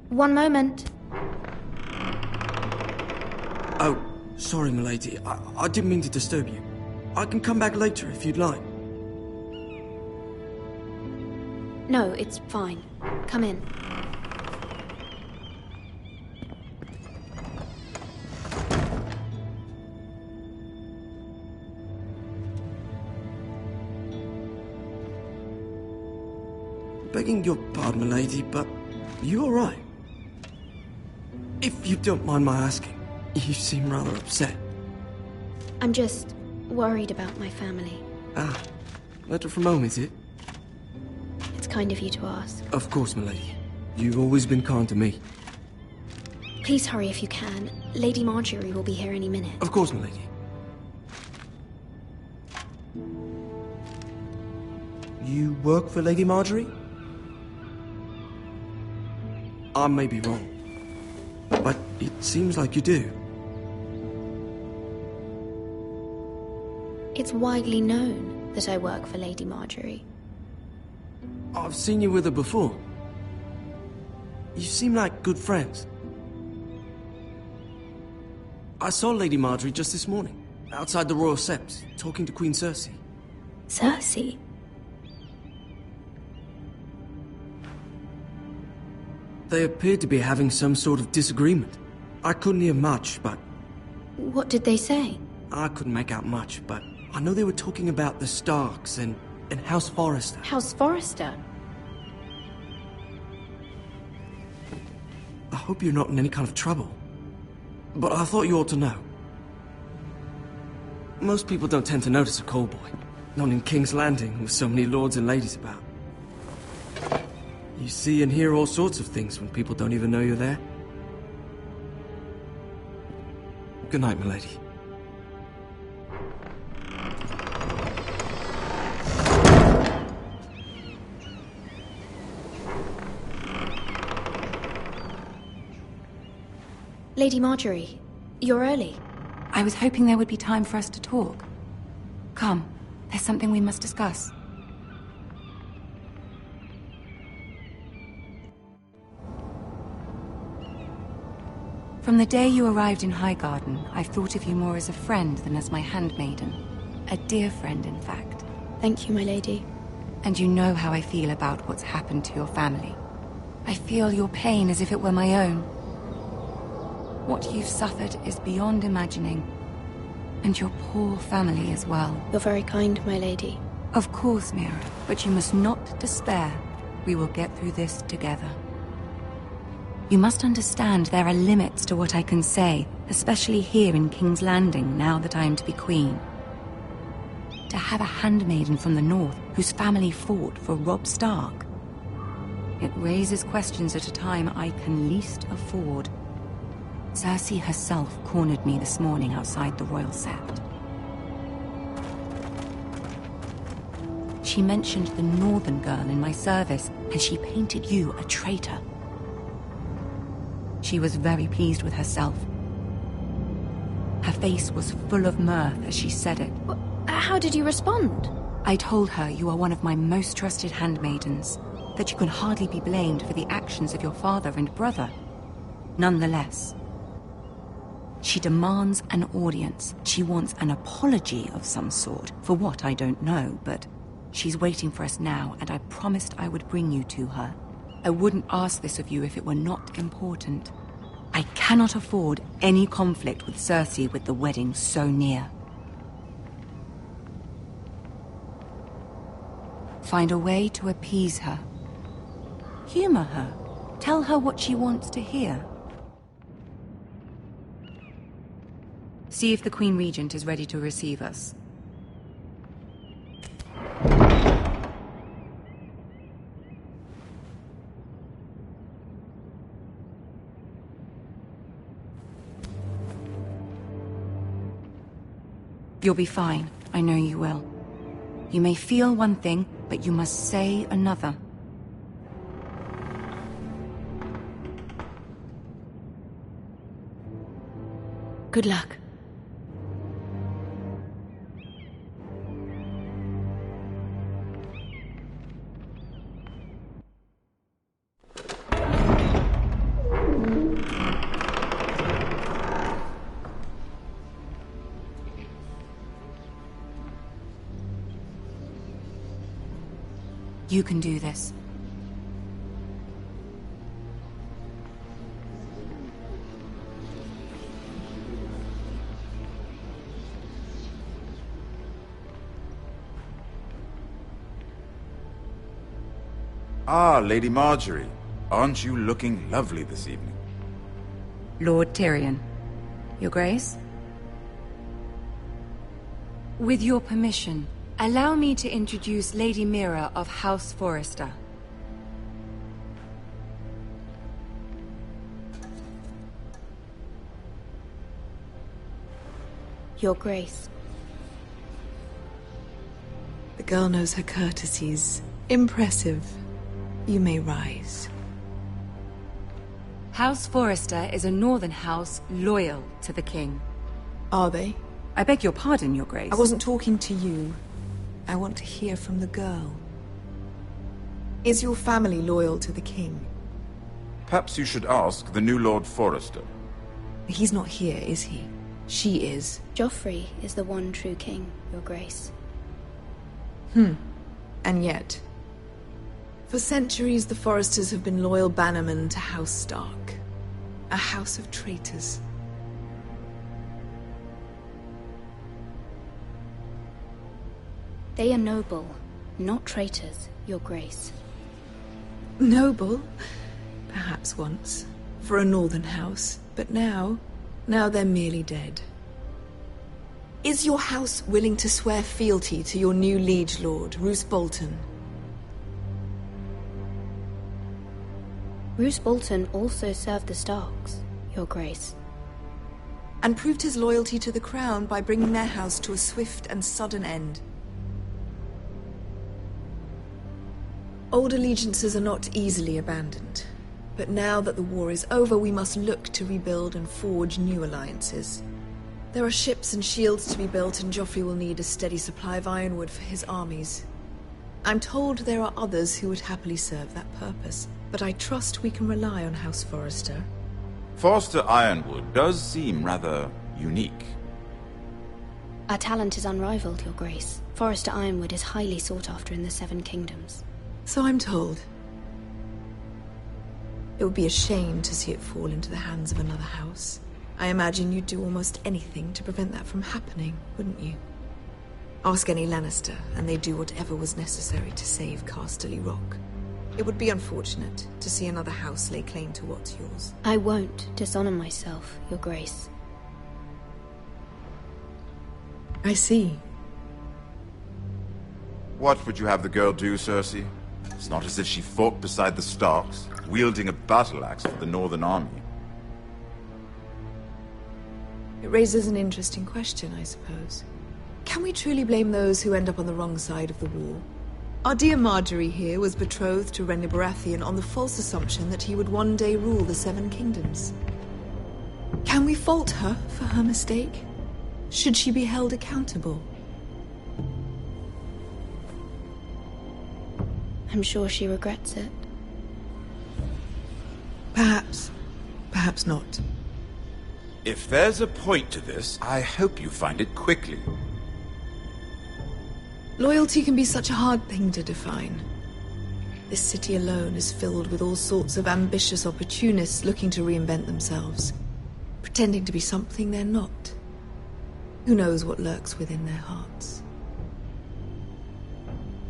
One moment. Oh, sorry, milady. I didn't mean to disturb you. I can come back later if you'd like. No, it's fine. Come in. Begging your pardon, milady, but you all right? If you don't mind my asking. You seem rather upset. I'm just worried about my family. Ah, letter from home, is it? It's kind of you to ask. Of course, milady. You've always been kind to me. Please hurry if you can. Lady Marjorie will be here any minute. Of course, milady. You work for Lady Marjorie? I may be wrong, but it seems like you do. It's widely known that I work for Lady Marjorie. I've seen you with her before. You seem like good friends. I saw Lady Marjorie just this morning, outside the Royal Sept, talking to Queen Cersei. Cersei? They appeared to be having some sort of disagreement. I couldn't hear much, but... What did they say? I couldn't make out much, but I know they were talking about the Starks and House Forrester. House Forrester? I hope you're not in any kind of trouble. But I thought you ought to know. Most people don't tend to notice a callboy. Not in King's Landing, with so many lords and ladies about. You see and hear all sorts of things when people don't even know you're there. Good night, milady. Lady Marjorie, you're early. I was hoping there would be time for us to talk. Come, there's something we must discuss. From the day you arrived in Highgarden, I've thought of you more as a friend than as my handmaiden. A dear friend, in fact. Thank you, my lady. And you know how I feel about what's happened to your family. I feel your pain as if it were my own. What you've suffered is beyond imagining. And your poor family as well. You're very kind, my lady. Of course, Mira, but you must not despair. We will get through this together. You must understand there are limits to what I can say, especially here in King's Landing, now that I am to be queen. To have a handmaiden from the north whose family fought for Robb Stark. It raises questions at a time I can least afford. Cersei herself cornered me this morning outside the Royal Sept. She mentioned the northern girl in my service, and she painted you a traitor. She was very pleased with herself. Her face was full of mirth as she said it. How did you respond? I told her you are one of my most trusted handmaidens, that you can hardly be blamed for the actions of your father and brother. Nonetheless, she demands an audience. She wants an apology of some sort, for what I don't know, but she's waiting for us now, and I promised I would bring you to her. I wouldn't ask this of you if it were not important. I cannot afford any conflict with Cersei with the wedding so near. Find a way to appease her. Humor her. Tell her what she wants to hear. See if the Queen Regent is ready to receive us. You'll be fine. I know you will. You may feel one thing, but you must say another. Good luck. You can do this. Ah, Lady Marjorie. Aren't you looking lovely this evening? Lord Tyrion. Your Grace? With your permission, allow me to introduce Lady Mira of House Forrester. Your Grace. The girl knows her courtesies. Impressive. You may rise. House Forrester is a northern house loyal to the king. Are they? I beg your pardon, Your Grace. I wasn't talking to you. I want to hear from the girl. Is your family loyal to the king? Perhaps you should ask the new Lord Forrester. He's not here, is he? She is. Joffrey is the one true king, Your Grace. And yet... For centuries, the Forresters have been loyal bannermen to House Stark. A house of traitors. They are noble, not traitors, Your Grace. Noble? Perhaps once. For a northern house. But now they're merely dead. Is your house willing to swear fealty to your new liege lord, Roose Bolton? Roose Bolton also served the Starks, Your Grace. And proved his loyalty to the crown by bringing their house to a swift and sudden end. Old allegiances are not easily abandoned. But now that the war is over, we must look to rebuild and forge new alliances. There are ships and shields to be built, and Joffrey will need a steady supply of ironwood for his armies. I'm told there are others who would happily serve that purpose, but I trust we can rely on House Forrester. Forrester Ironwood does seem rather unique. Our talent is unrivaled, Your Grace. Forrester Ironwood is highly sought after in the Seven Kingdoms. So I'm told. It would be a shame to see it fall into the hands of another house. I imagine you'd do almost anything to prevent that from happening, wouldn't you? Ask any Lannister, and they'd do whatever was necessary to save Casterly Rock. It would be unfortunate to see another house lay claim to what's yours. I won't dishonor myself, Your Grace. I see. What would you have the girl do, Cersei? It's not as if she fought beside the Starks, wielding a battle-axe for the Northern Army. It raises an interesting question, I suppose. Can we truly blame those who end up on the wrong side of the war? Our dear Marjorie here was betrothed to Renly Baratheon on the false assumption that he would one day rule the Seven Kingdoms. Can we fault her for her mistake? Should she be held accountable? I'm sure she regrets it. Perhaps. Perhaps not. If there's a point to this, I hope you find it quickly. Loyalty can be such a hard thing to define. This city alone is filled with all sorts of ambitious opportunists looking to reinvent themselves, pretending to be something they're not. Who knows what lurks within their hearts?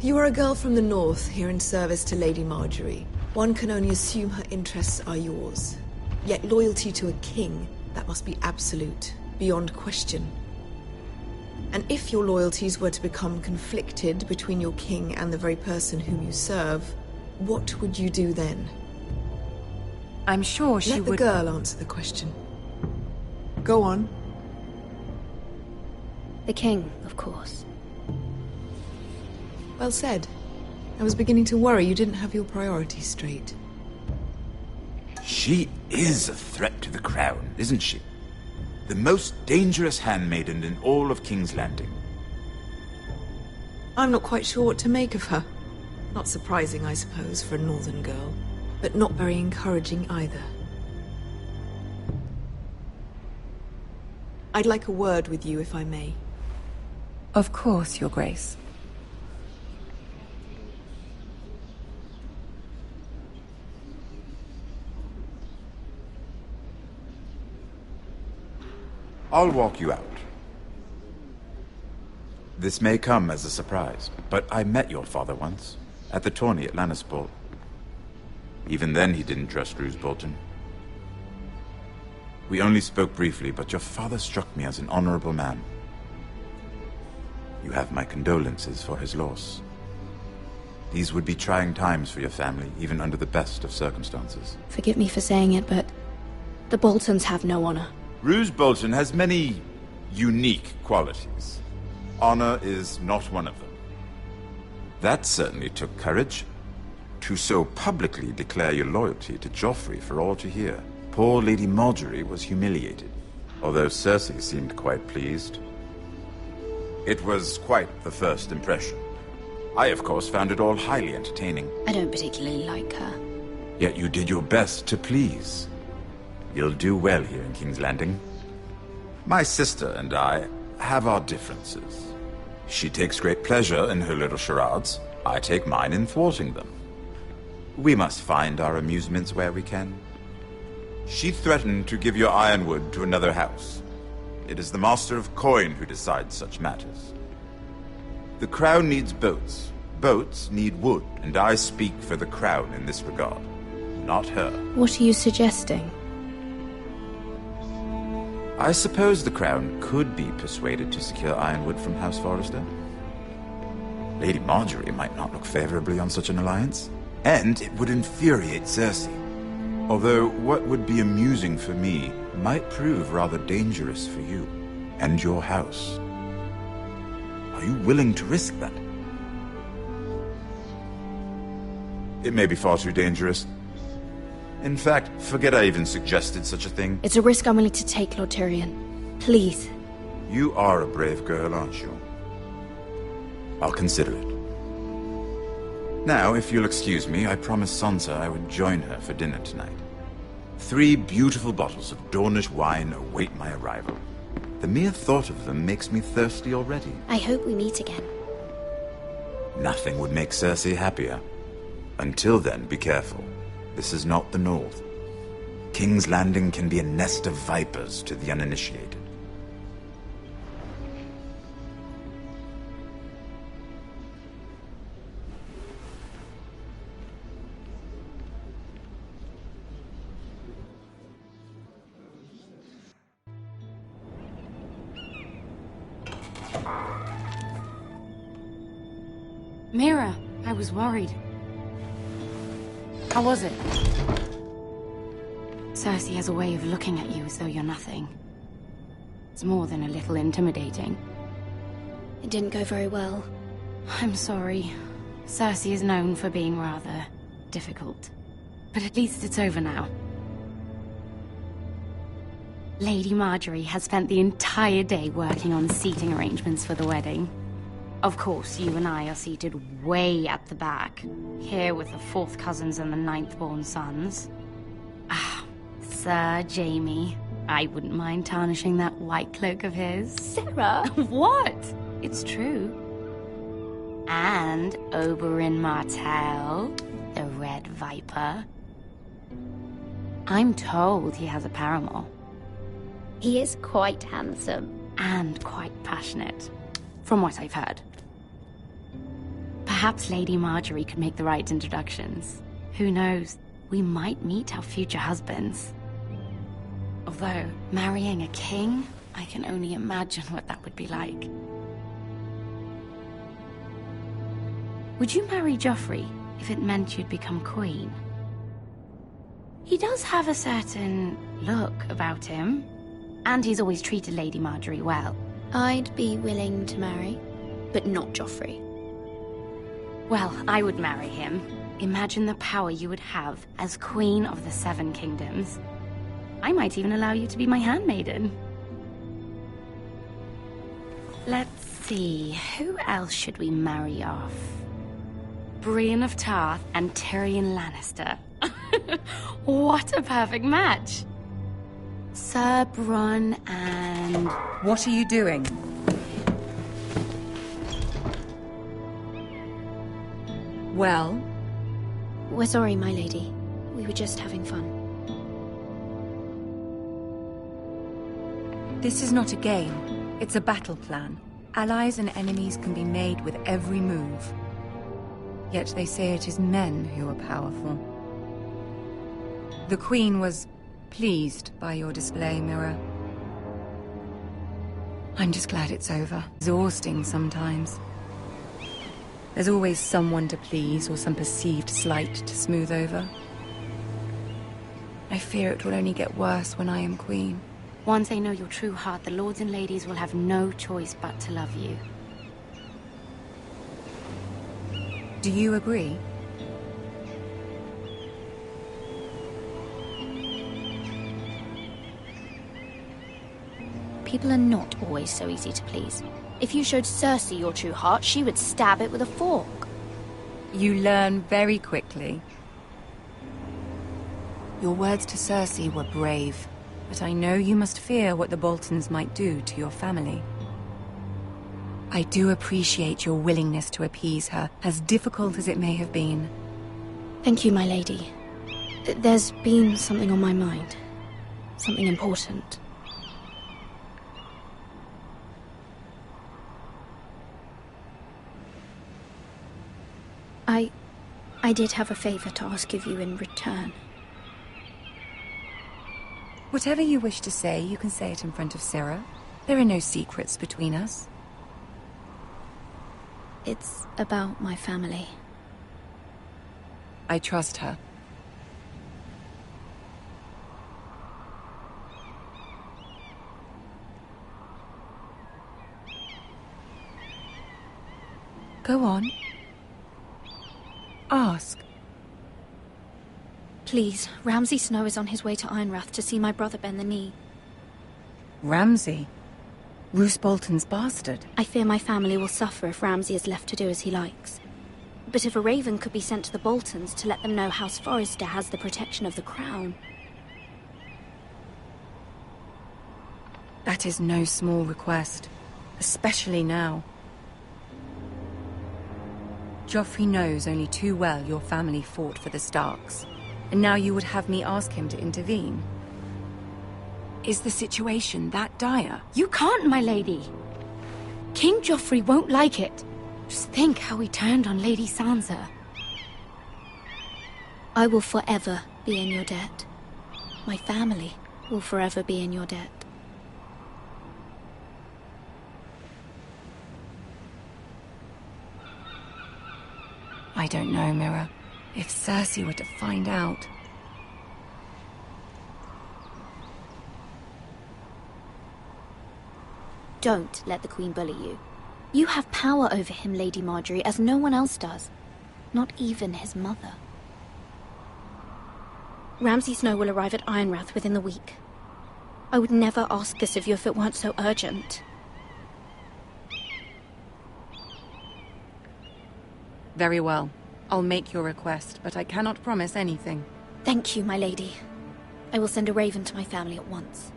You are a girl from the north, here in service to Lady Marjorie. One can only assume her interests are yours. Yet loyalty to a king, that must be absolute, beyond question. And if your loyalties were to become conflicted between your king and the very person whom you serve, what would you do then? I'm sure she would... Let the girl answer the question. Go on. The king, of course. Well said. I was beginning to worry you didn't have your priorities straight. She is a threat to the crown, isn't she? The most dangerous handmaiden in all of King's Landing. I'm not quite sure what to make of her. Not surprising, I suppose, for a northern girl, but not very encouraging either. I'd like a word with you, if I may. Of course, Your Grace. I'll walk you out. This may come as a surprise, but I met your father once, at the tourney at Lannisport. Even then he didn't trust Roose Bolton. We only spoke briefly, but your father struck me as an honorable man. You have my condolences for his loss. These would be trying times for your family, even under the best of circumstances. Forgive me for saying it, but the Boltons have no honor. Roose Bolton has many unique qualities. Honor is not one of them. That certainly took courage. To so publicly declare your loyalty to Joffrey for all to hear. Poor Lady Marjorie was humiliated, although Cersei seemed quite pleased. It was quite the first impression. I, of course, found it all highly entertaining. I don't particularly like her. Yet you did your best to please. You'll do well here in King's Landing. My sister and I have our differences. She takes great pleasure in her little charades. I take mine in thwarting them. We must find our amusements where we can. She threatened to give your ironwood to another house. It is the Master of Coin who decides such matters. The Crown needs boats. Boats need wood, and I speak for the Crown in this regard, not her. What are you suggesting? I suppose the Crown could be persuaded to secure ironwood from House Forrester. Lady Marjorie might not look favorably on such an alliance, and it would infuriate Cersei. Although what would be amusing for me might prove rather dangerous for you and your house. Are you willing to risk that? It may be far too dangerous. In fact, forget I even suggested such a thing. It's a risk I'm willing to take, Lord Tyrion. Please, You are a brave girl, aren't you? I'll consider it. Now, if you'll excuse me, I promised Sansa I would join her for dinner tonight. 3 beautiful bottles of Dornish wine await my arrival. The mere thought of them makes me thirsty already. I hope we meet again. Nothing would make Cersei happier. Until then, be careful. This is not the North. King's Landing can be a nest of vipers to the uninitiated. Mira, I was worried. How was it? Cersei has a way of looking at you as though you're nothing. It's more than a little intimidating. It didn't go very well. I'm sorry. Cersei is known for being rather difficult. But at least it's over now. Lady Marjorie has spent the entire day working on seating arrangements for the wedding. Of course, you and I are seated way at the back, here with the 4th cousins and the 9th-born sons. Ah, Sir Jaime. I wouldn't mind tarnishing that white cloak of his. Sarah! What? It's true. And Oberyn Martell, the Red Viper. I'm told he has a paramour. He is quite handsome. And quite passionate, from what I've heard. Perhaps Lady Marjorie could make the right introductions. Who knows? We might meet our future husbands. Although, marrying a king, I can only imagine what that would be like. Would you marry Joffrey if it meant you'd become queen? He does have a certain look about him, and he's always treated Lady Marjorie well. I'd be willing to marry, but not Joffrey. Well, I would marry him. Imagine the power you would have as Queen of the 7 Kingdoms. I might even allow you to be my handmaiden. Let's see, who else should we marry off? Brienne of Tarth and Tyrion Lannister. What a perfect match! Sir Bronn and... What are you doing? Well? We're sorry, my lady. We were just having fun. This is not a game. It's a battle plan. Allies and enemies can be made with every move. Yet they say it is men who are powerful. The Queen was pleased by your display, Mira. I'm just glad it's over. Exhausting sometimes. There's always someone to please or some perceived slight to smooth over. I fear it will only get worse when I am queen. Once they know your true heart, the lords and ladies will have no choice but to love you. Do you agree? People are not always so easy to please. If you showed Cersei your true heart, she would stab it with a fork. You learn very quickly. Your words to Cersei were brave, but I know you must fear what the Boltons might do to your family. I do appreciate your willingness to appease her, as difficult as it may have been. Thank you, my lady. There's been something on my mind. Something important. I did have a favor to ask of you in return. Whatever you wish to say, you can say it in front of Sarah. There are no secrets between us. It's about my family. I trust her. Go on. Ask. Please, Ramsay Snow is on his way to Ironrath to see my brother bend the knee. Ramsay? Roose Bolton's bastard? I fear my family will suffer if Ramsay is left to do as he likes. But if a raven could be sent to the Boltons to let them know House Forrester has the protection of the crown... That is no small request, especially now. Joffrey knows only too well your family fought for the Starks, and now you would have me ask him to intervene. Is the situation that dire? You can't, my lady. King Joffrey won't like it. Just think how he turned on Lady Sansa. I will forever be in your debt. My family will forever be in your debt. I don't know, Mira. If Cersei were to find out... Don't let the Queen bully you. You have power over him, Lady Marjorie, as no one else does. Not even his mother. Ramsay Snow will arrive at Ironrath within the week. I would never ask this of you if it weren't so urgent. Very well. I'll make your request, but I cannot promise anything. Thank you, my lady. I will send a raven to my family at once.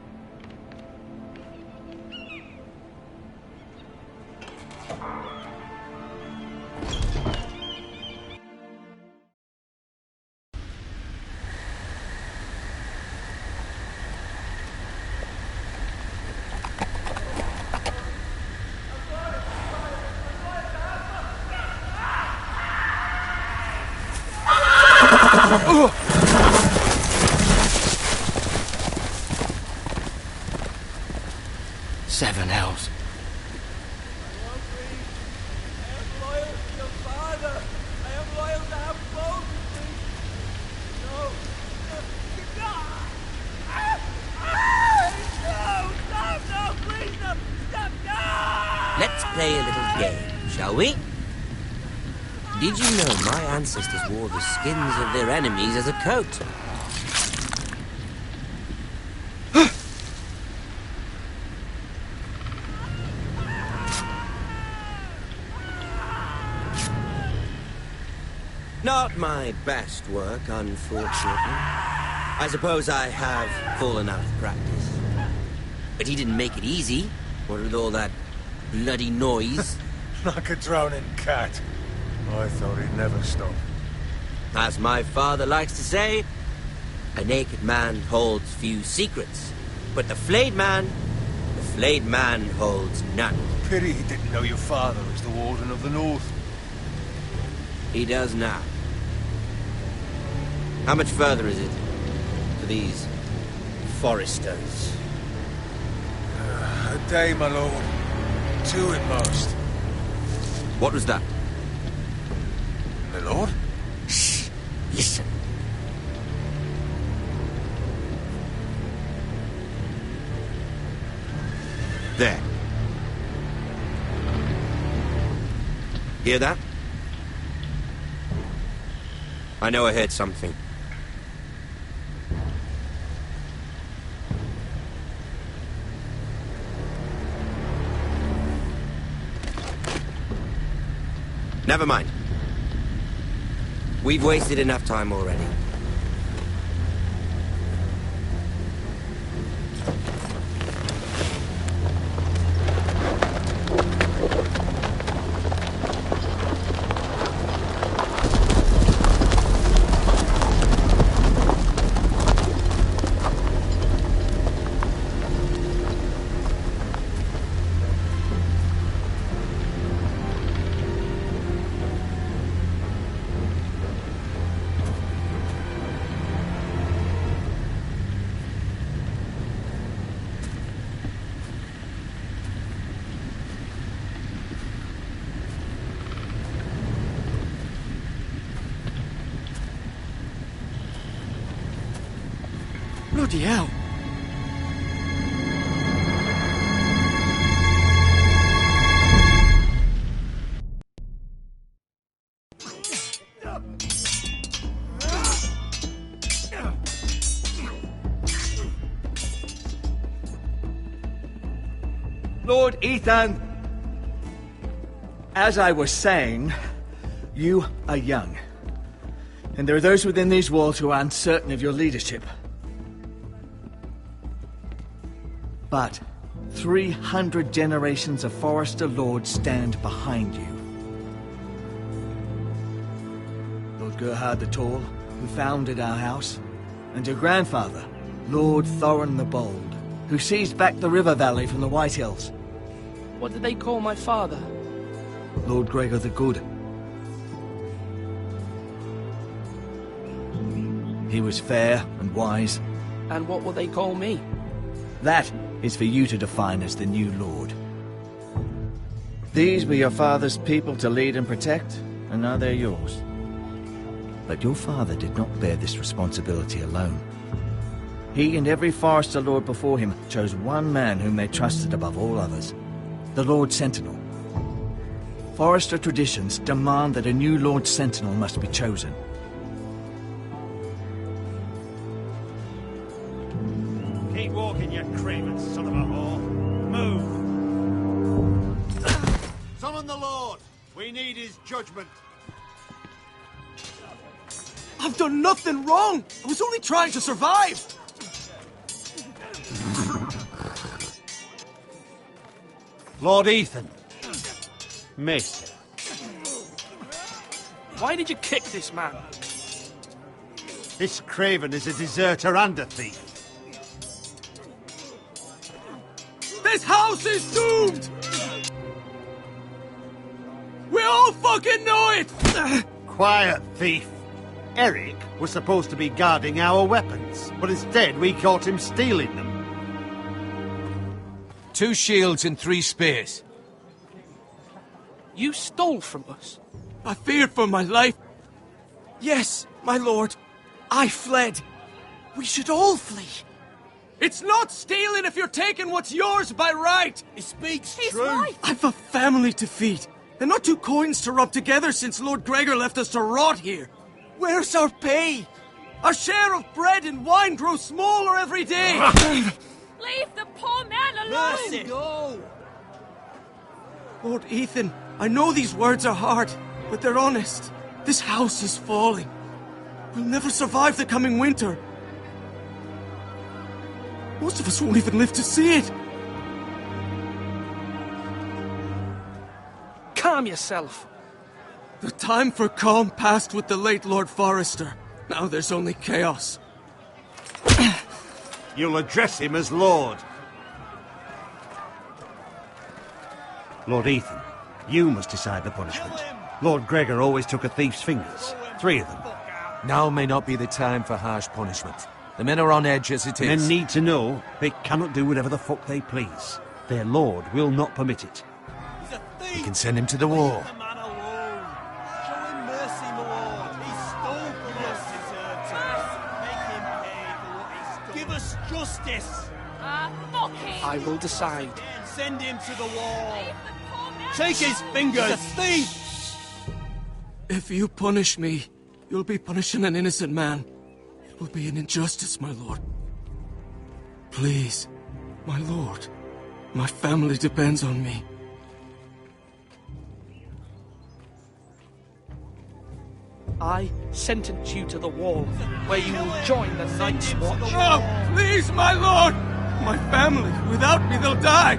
Seven hells. Let's play a little game, shall we? Did you know my ancestors wore the skins of their enemies as a coat? Not my best work, unfortunately. I suppose I have fallen out of practice. But he didn't make it easy, what with all that bloody noise. Like a drowning cat. I thought he'd never stop. As my father likes to say, a naked man holds few secrets, but the flayed man holds none. Pity he didn't know your father was the Warden of the North. He does now. How much further is it to these Forresters? A day, my lord. 2 at most. What was that? My lord? Shh! Listen. There. Hear that? I know I heard something. Never mind. We've wasted enough time already. Bloody hell. Lord Ethan! As I was saying, you are young. And there are those within these walls who are uncertain of your leadership. But 300 generations of Forester Lords stand behind you. Lord Gerhard the Tall, who founded our house, and your grandfather, Lord Thorin the Bold, who seized back the river valley from the White Hills. What did they call my father? Lord Gregor the Good. He was fair and wise. And what will they call me? That is for you to define as the new lord. These were your father's people to lead and protect, and now they're yours. But your father did not bear this responsibility alone. He and every Forester Lord before him chose one man whom they trusted above all others, the Lord Sentinel. Forester traditions demand that a new Lord Sentinel must be chosen. Keep walking, you craven son of a whore. Move! Summon the Lord! We need his judgment. I've done nothing wrong! I was only trying to survive! Lord Ethan. Miss. Why did you kick this man? This craven is a deserter and a thief. This house is doomed! We all fucking know it! Quiet, thief. Eric was supposed to be guarding our weapons, but instead we caught him stealing them. 2 shields and 3 spears. You stole from us. I feared for my life. Yes, my lord. I fled. We should all flee. It's not stealing if you're taking what's yours by right. He speaks true. Right. I've a family to feed, and not 2 coins to rub together since Lord Gregor left us to rot here. Where's our pay? Our share of bread and wine grows smaller every day. Leave the poor man alone! Mercy. Go! Lord Ethan, I know these words are hard, but they're honest. This house is falling. We'll never survive the coming winter. Most of us won't even live to see it. Calm yourself. The time for calm passed with the late Lord Forester. Now there's only chaos. You'll address him as Lord. Lord Ethan, you must decide the punishment. Lord Gregor always took a thief's fingers. 3 of them. Now may not be the time for harsh punishment. The men are on edge as it is. Men need to know they cannot do whatever the fuck they please. Their lord will not permit it. You can send him to the wall. Justice! Fuck him! I will decide. Send him to the wall! Take his fingers! Thief! If you punish me, you'll be punishing an innocent man. It will be an injustice, my lord. Please, my lord. My family depends on me. I sentence you to the wall, where you will join the Night's Watch. No! Please, my lord! My family, without me, they'll die!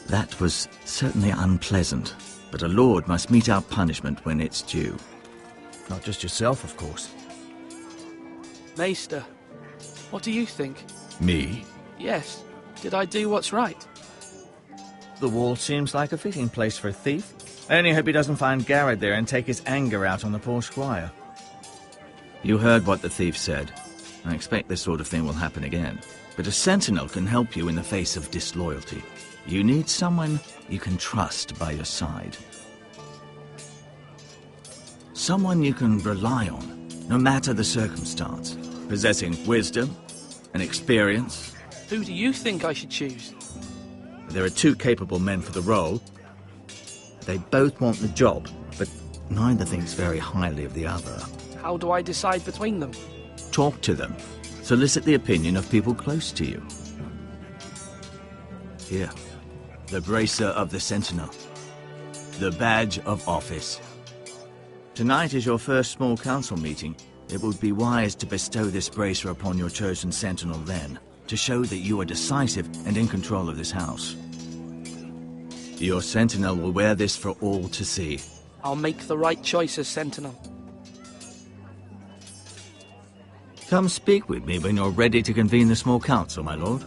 That was certainly unpleasant, but a lord must mete out punishment when it's due. Not just yourself, of course. Maester, what do you think? Me? Yes. Did I do what's right? The wall seems like a fitting place for a thief. I only hope he doesn't find Garrett there and take his anger out on the poor squire. You heard what the thief said. I expect this sort of thing will happen again. But a sentinel can help you in the face of disloyalty. You need someone you can trust by your side. Someone you can rely on, no matter the circumstance. Possessing wisdom and experience. Who do you think I should choose? There are two capable men for the role. They both want the job, but neither thinks very highly of the other. How do I decide between them? Talk to them. Solicit the opinion of people close to you. Here, the bracer of the Sentinel. The badge of office. Tonight is your first small council meeting. It would be wise to bestow this bracer upon your chosen Sentinel then, to show that you are decisive and in control of this house. Your Sentinel will wear this for all to see. I'll make the right choice as Sentinel. Come speak with me when you're ready to convene the small council, my lord.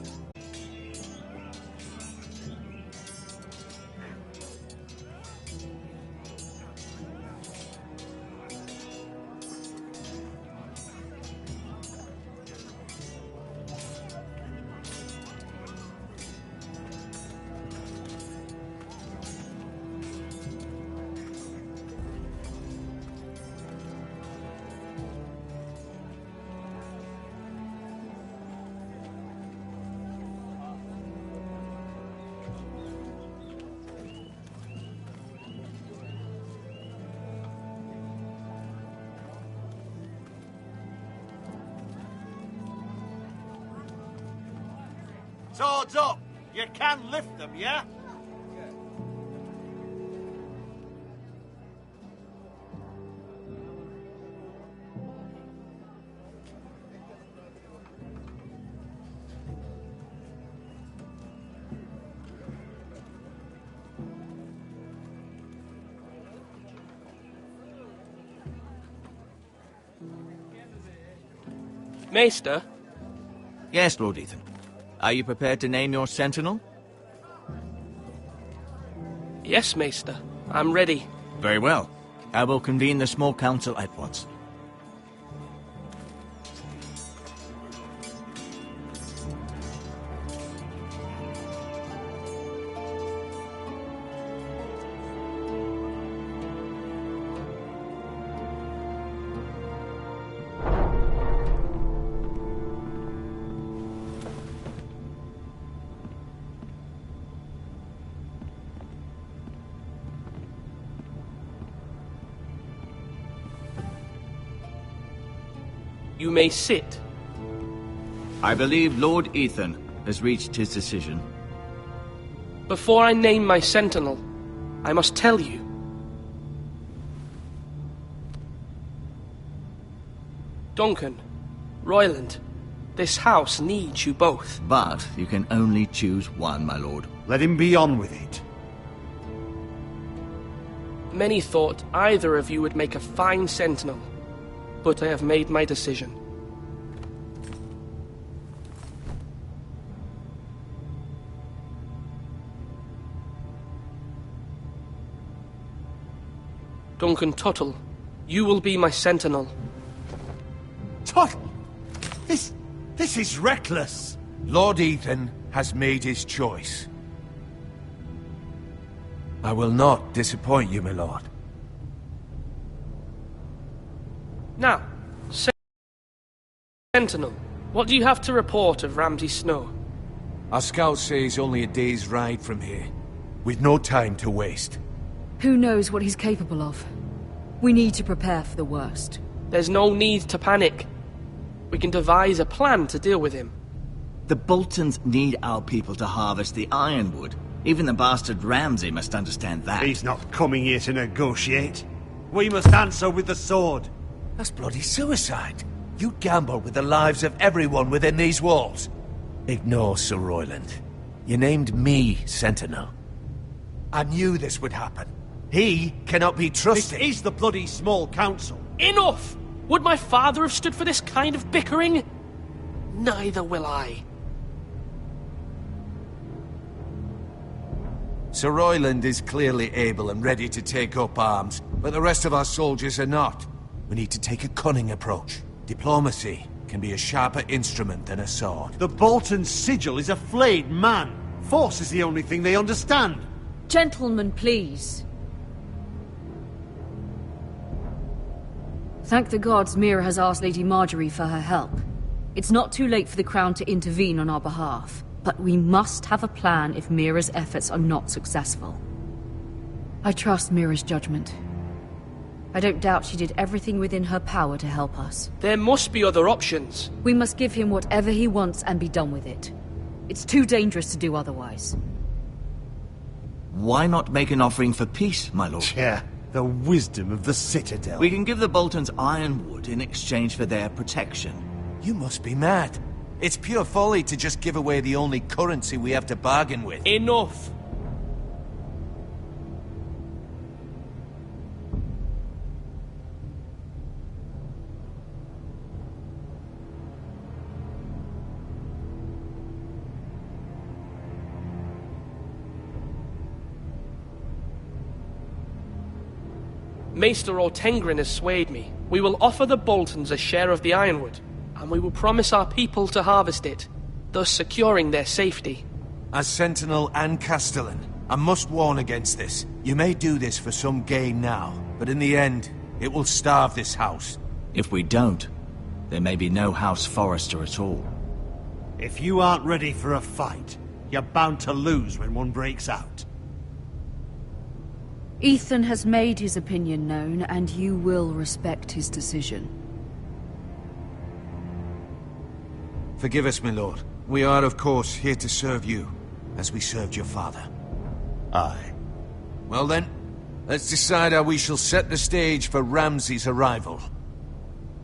Swords up! You can lift them, yeah? Maester? Yes, Lord Ethan. Are you prepared to name your Sentinel? Yes, Maester. I'm ready. Very well. I will convene the small council at once. You may sit. I believe Lord Ethan has reached his decision. Before I name my Sentinel, I must tell you. Duncan, Royland, this house needs you both. But you can only choose one, my lord. Let him be on with it. Many thought either of you would make a fine Sentinel, but I have made my decision. Duncan Tuttle, you will be my Sentinel. Tuttle? This is reckless. Lord Ethan has made his choice. I will not disappoint you, my lord. Now, Sentinel, what do you have to report of Ramsay Snow? Our scouts say he's only a day's ride from here, with no time to waste. Who knows what he's capable of? We need to prepare for the worst. There's no need to panic. We can devise a plan to deal with him. The Boltons need our people to harvest the ironwood. Even the bastard Ramsay must understand that. He's not coming here to negotiate. We must answer with the sword. That's bloody suicide. You gamble with the lives of everyone within these walls. Ignore Sir Royland. You named me Sentinel. I knew this would happen. He cannot be trusted. This is the bloody small council. Enough! Would my father have stood for this kind of bickering? Neither will I. Sir Royland is clearly able and ready to take up arms, but the rest of our soldiers are not. We need to take a cunning approach. Diplomacy can be a sharper instrument than a sword. The Bolton sigil is a flayed man. Force is the only thing they understand. Gentlemen, please. Thank the gods Mira has asked Lady Marjorie for her help. It's not too late for the Crown to intervene on our behalf. But we must have a plan if Mira's efforts are not successful. I trust Mira's judgment. I don't doubt she did everything within her power to help us. There must be other options. We must give him whatever he wants and be done with it. It's too dangerous to do otherwise. Why not make an offering for peace, my lord? Yeah, the wisdom of the Citadel. We can give the Boltons ironwood in exchange for their protection. You must be mad. It's pure folly to just give away the only currency we have to bargain with. Enough! Maester Ortengrin has swayed me. We will offer the Boltons a share of the ironwood, and we will promise our people to harvest it, thus securing their safety. As Sentinel and Castellan, I must warn against this. You may do this for some gain now, but in the end, it will starve this house. If we don't, there may be no House Forrester at all. If you aren't ready for a fight, you're bound to lose when one breaks out. Ethan has made his opinion known, and you will respect his decision. Forgive us, my lord. We are, of course, here to serve you, as we served your father. Aye. Well then, let's decide how we shall set the stage for Ramsay's arrival.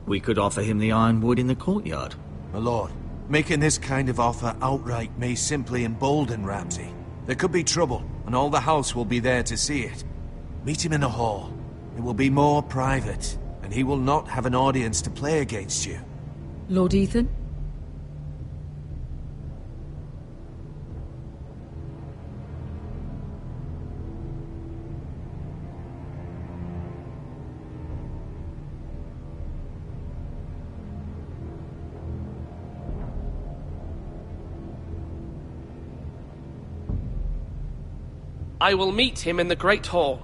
We could offer him the ironwood in the courtyard. My lord, making this kind of offer outright may simply embolden Ramsay. There could be trouble, and all the house will be there to see it. Meet him in the hall. It will be more private, and he will not have an audience to play against you. Lord Ethan? I will meet him in the Great Hall.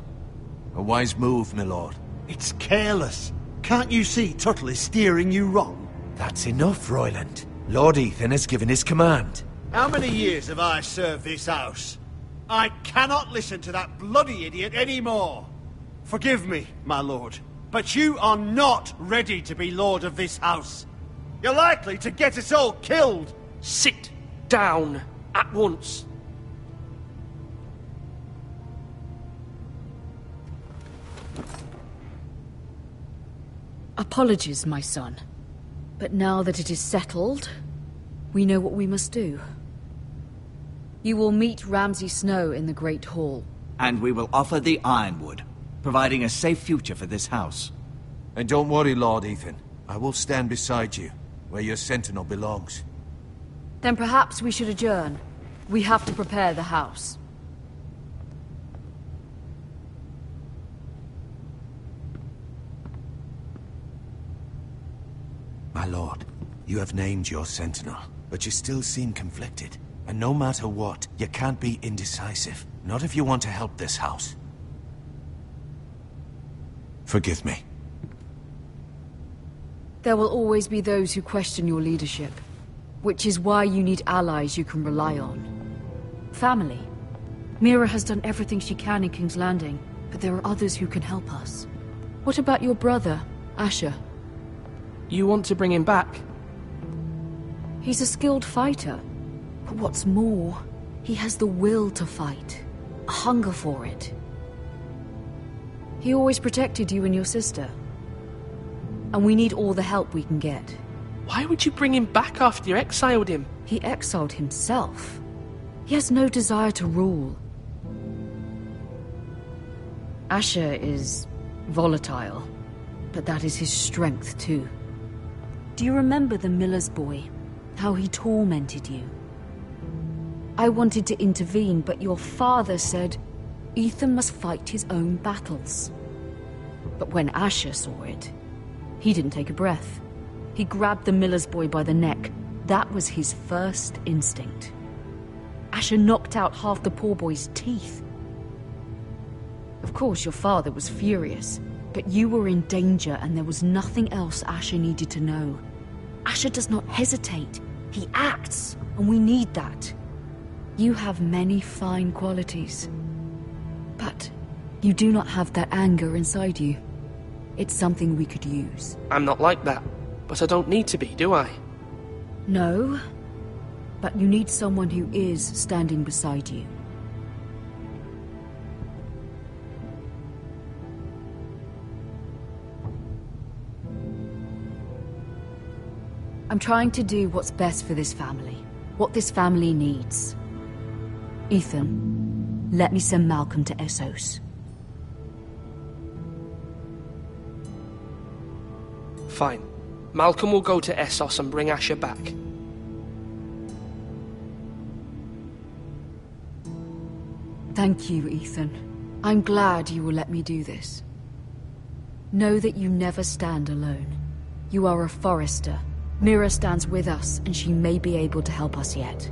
A wise move, my lord. It's careless. Can't you see Tuttle is steering you wrong? That's enough, Royland. Lord Ethan has given his command. How many years have I served this house? I cannot listen to that bloody idiot anymore. Forgive me, my lord, but you are not ready to be lord of this house. You're likely to get us all killed. Sit down at once. Apologies, my son. But now that it is settled, we know what we must do. You will meet Ramsay Snow in the Great Hall. And we will offer the ironwood, providing a safe future for this house. And don't worry, Lord Ethan. I will stand beside you, where your sentinel belongs. Then perhaps we should adjourn. We have to prepare the house. My lord, you have named your sentinel, but you still seem conflicted. And no matter what, you can't be indecisive. Not if you want to help this house. Forgive me. There will always be those who question your leadership, which is why you need allies you can rely on. Family. Mira has done everything she can in King's Landing, but there are others who can help us. What about your brother, Asher? You want to bring him back? He's a skilled fighter. But what's more, he has the will to fight. A hunger for it. He always protected you and your sister. And we need all the help we can get. Why would you bring him back after you exiled him? He exiled himself. He has no desire to rule. Asher is volatile, but that is his strength too. Do you remember the miller's boy? How he tormented you? I wanted to intervene, but your father said Ethan must fight his own battles. But when Asher saw it, he didn't take a breath. He grabbed the miller's boy by the neck. That was his first instinct. Asher knocked out half the poor boy's teeth. Of course, your father was furious, but you were in danger and there was nothing else Asher needed to know. Asher does not hesitate. He acts, and we need that. You have many fine qualities. But you do not have that anger inside you. It's something we could use. I'm not like that, but I don't need to be, do I? No, but you need someone who is standing beside you. I'm trying to do what's best for this family, what this family needs. Ethan, let me send Malcolm to Essos. Fine. Malcolm will go to Essos and bring Asher back. Thank you, Ethan. I'm glad you will let me do this. Know that you never stand alone. You are a Forrester. Mira stands with us, and she may be able to help us yet.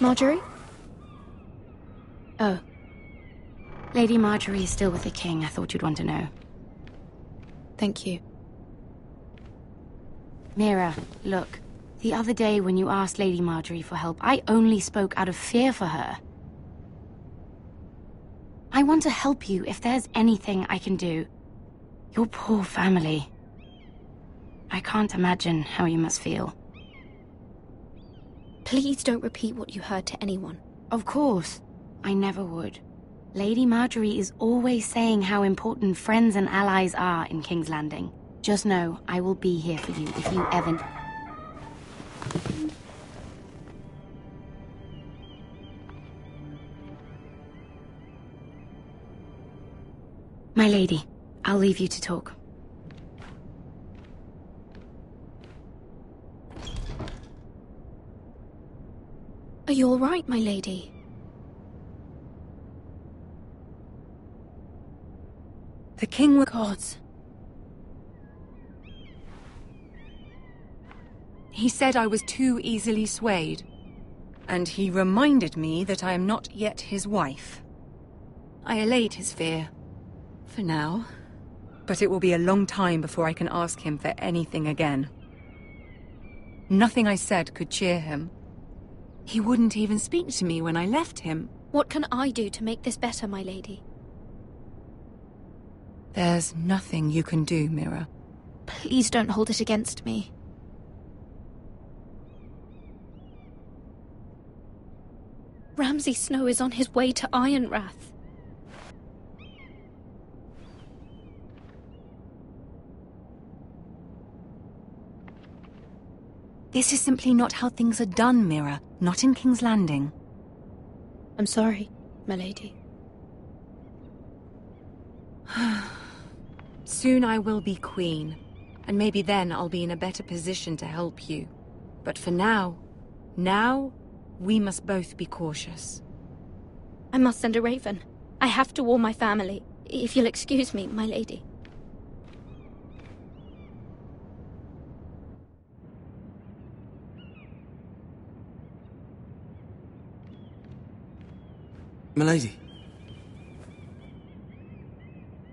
Marjorie? Oh. Lady Marjorie is still with the king. I thought you'd want to know. Thank you. Mira, look. The other day when you asked Lady Marjorie for help, I only spoke out of fear for her. I want to help you if there's anything I can do. Your poor family. I can't imagine how you must feel. Please don't repeat what you heard to anyone. Of course. I never would. Lady Marjorie is always saying how important friends and allies are in King's Landing. Just know, I will be here for you if you ever... My lady, I'll leave you to talk. Are you all right, my lady? The king were gods. He said I was too easily swayed. And he reminded me that I am not yet his wife. I allayed his fear. For now. But it will be a long time before I can ask him for anything again. Nothing I said could cheer him. He wouldn't even speak to me when I left him. What can I do to make this better, my lady? There's nothing you can do, Mira. Please don't hold it against me. Ramsay Snow is on his way to Ironrath. This is simply not how things are done, Mira. Not in King's Landing. I'm sorry, my lady. Soon I will be queen, and maybe then I'll be in a better position to help you. But for now, we must both be cautious. I must send a raven. I have to warn my family. If you'll excuse me, my lady. Milady.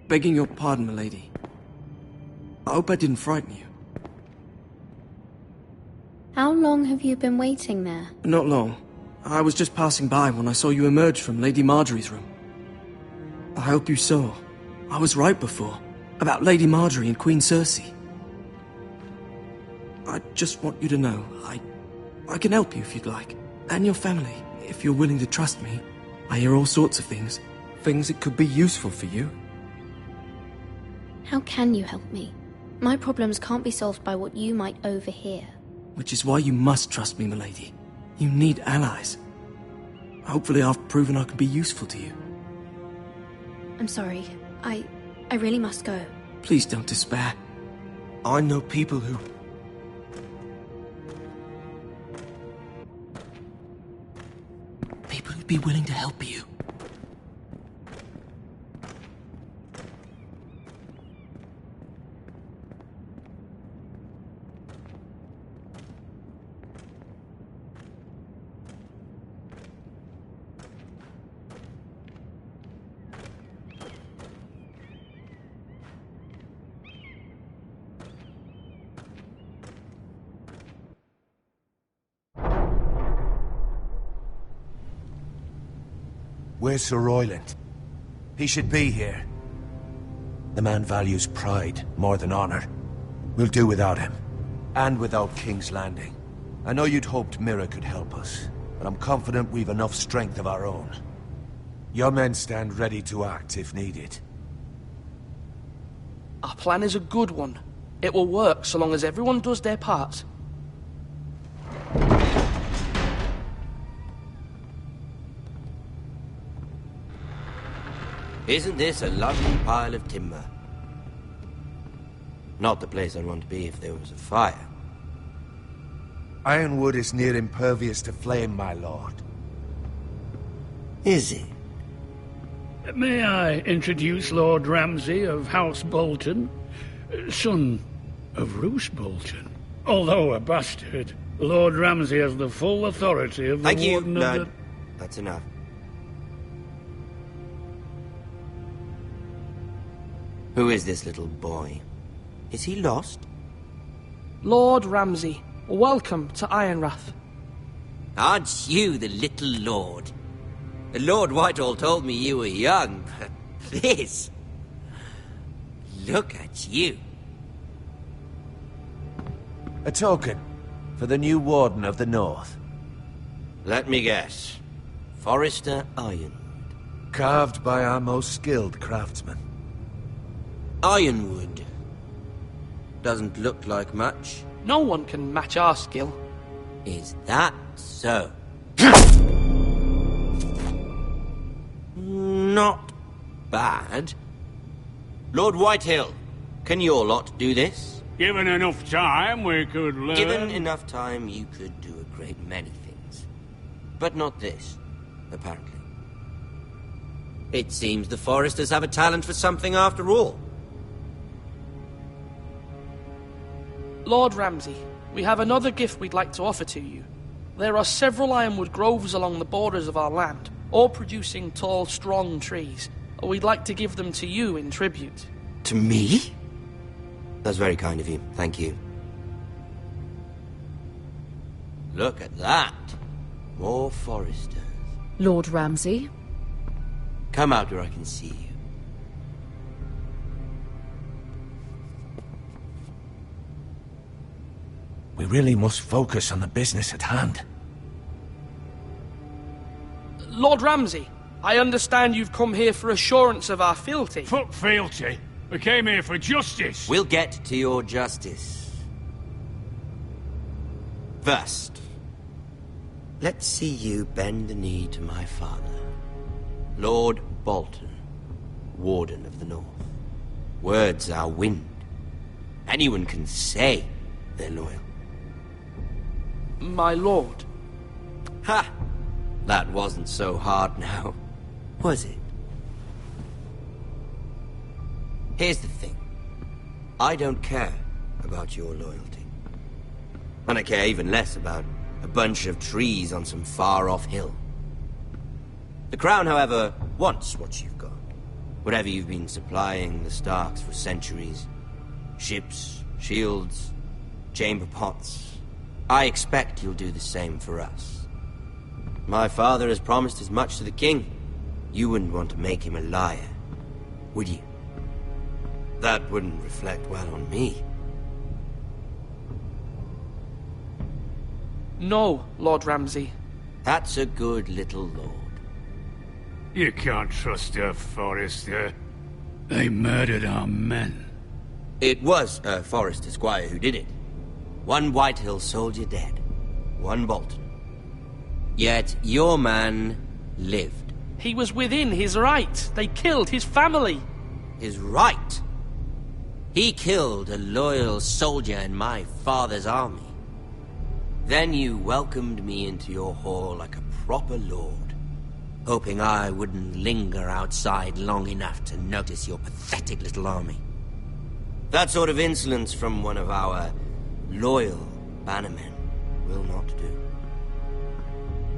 Begging your pardon, milady. I hope I didn't frighten you. How long have you been waiting there? Not long. I was just passing by when I saw you emerge from Lady Marjorie's room. I hope you saw. I was right before. About Lady Marjorie and Queen Cersei. I just want you to know, I can help you if you'd like. And your family, if you're willing to trust me. I hear all sorts of things. things that could be useful for you. How can you help me? My problems can't be solved by what you might overhear. Which is why you must trust me, milady. You need allies. Hopefully I've proven I can be useful to you. I'm sorry. I really must go. Please don't despair. I know people who... People who'd be willing to help you. Where's Sir Royland? He should be here. The man values pride more than honor. We'll do without him. And without King's Landing. I know you'd hoped Mira could help us, but I'm confident we've enough strength of our own. Your men stand ready to act if needed. Our plan is a good one. It will work so long as everyone does their part. Isn't this a lovely pile of timber? Not the place I'd want to be if there was a fire. Ironwood is near impervious to flame, my lord. Is it? May I introduce Lord Ramsay of House Bolton, son of Roose Bolton. Although a bastard, Lord Ramsay has the full authority of the Thank you, Warden of Lord. the... That's enough. Who is this little boy? Is he lost? Lord Ramsay, welcome to Ironrath. Aren't you the little lord? Lord Whitehall told me you were young, but this... Look at you. A token for the new Warden of the North. Let me guess. Forrester Ironwood. Carved by our most skilled craftsmen. Ironwood. Doesn't look like much. No one can match our skill. Is that so? Not bad. Lord Whitehill, can your lot do this? Given enough time, we could learn... Given enough time, you could do a great many things. But not this, apparently. It seems the Foresters have a talent for something after all. Lord Ramsay, we have another gift we'd like to offer to you. There are several ironwood groves along the borders of our land, all producing tall, strong trees. We'd like to give them to you in tribute. To me? That's very kind of you, thank you. Look at that. More Foresters. Lord Ramsay? Come out where I can see you. We really must focus on the business at hand. Lord Ramsay, I understand you've come here for assurance of our fealty. Fuck fealty. We came here for justice. We'll get to your justice. First, let's see you bend the knee to my father, Lord Bolton, Warden of the North. Words are wind. Anyone can say they're loyal. My lord. Ha! That wasn't so hard now, was it? Here's the thing. I don't care about your loyalty. And I care even less about a bunch of trees on some far-off hill. The Crown, however, wants what you've got. Whatever you've been supplying the Starks for centuries. Ships, shields, chamber pots. I expect you'll do the same for us. My father has promised as much to the king. You wouldn't want to make him a liar, would you? That wouldn't reflect well on me. No, Lord Ramsay. That's a good little lord. You can't trust her, Forrester. They murdered our men. It was a Forrester squire who did it. One Whitehill soldier dead. One Bolton. Yet your man lived. He was within his right. They killed his family. His right? He killed a loyal soldier in my father's army. Then you welcomed me into your hall like a proper lord, hoping I wouldn't linger outside long enough to notice your pathetic little army. That sort of insolence from one of our loyal bannermen will not do.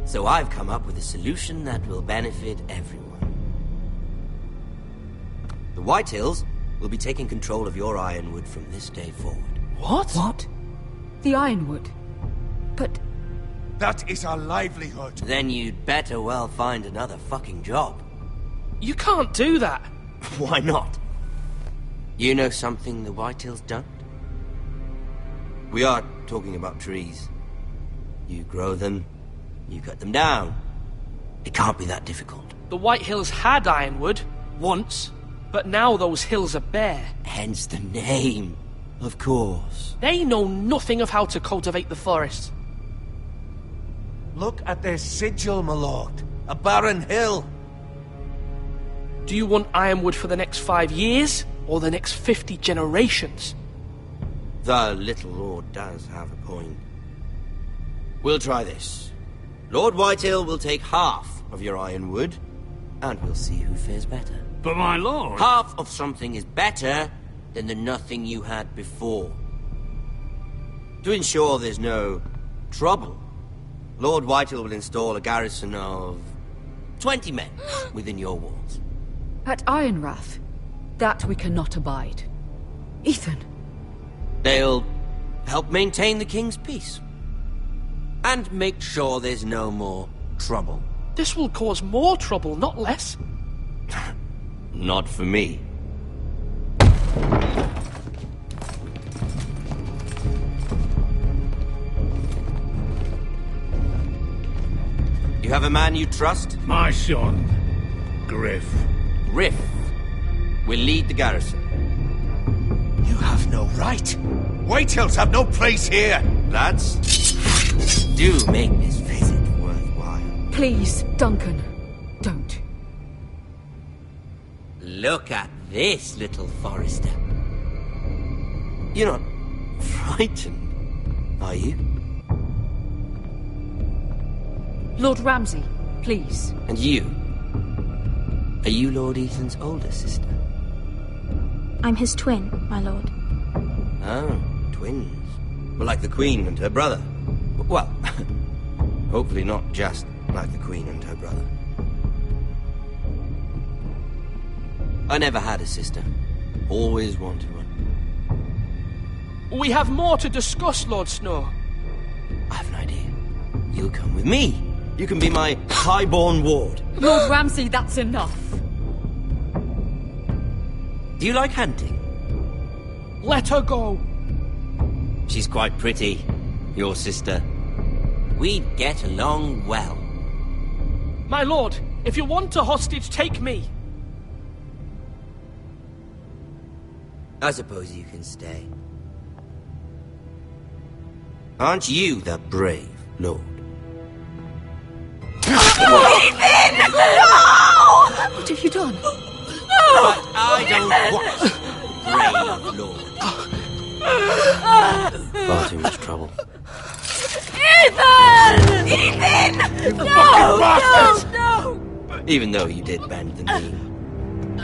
So I've come up with a solution that will benefit everyone. The Whitehills will be taking control of your Ironwood from this day forward. What? What? The Ironwood? But... That is our livelihood. Then you'd better well find another fucking job. You can't do that. Why not? You know something the Whitehills don't? We are talking about trees. You grow them, you cut them down. It can't be that difficult. The Whitehills had Ironwood, once, but now those hills are bare. Hence the name, of course. They know nothing of how to cultivate the forest. Look at their sigil, my lord. A barren hill. Do you want Ironwood for the next 5 years, or the next 50 generations? The little lord does have a point. We'll try this. Lord Whitehill will take half of your Ironwood, and we'll see who fares better. But my lord... Half of something is better than the nothing you had before. To ensure there's no trouble, Lord Whitehill will install a garrison of 20 men within your walls. At Ironrath? That we cannot abide. Ethan! They'll help maintain the king's peace. And make sure there's no more trouble. This will cause more trouble, not less. Not for me. You have a man you trust? My son, Griff. Griff will lead the garrison. You have no right. Whitehills have no place here. Lads, do make this visit worthwhile. Please, Duncan, don't. Look at this, little Forrester. You're not frightened, are you? Lord Ramsay, please. And you? Are you Lord Ethan's older sister? I'm his twin, my lord. Oh, twins. Well, like the Queen and her brother. Well, hopefully not just like the Queen and her brother. I never had a sister. Always wanted one. We have more to discuss, Lord Snow. I have an idea. You'll come with me. You can be my highborn ward. Lord Ramsay, that's enough. Do you like hunting? Let her go. She's quite pretty, your sister. We'd get along well. My lord, if you want a hostage, take me. I suppose you can stay. Aren't you the brave lord? Ethan! No! What have you done? But I don't want brave lord. Far too much trouble. Ethan! Ethan! No! No! Even though you did bend the knee.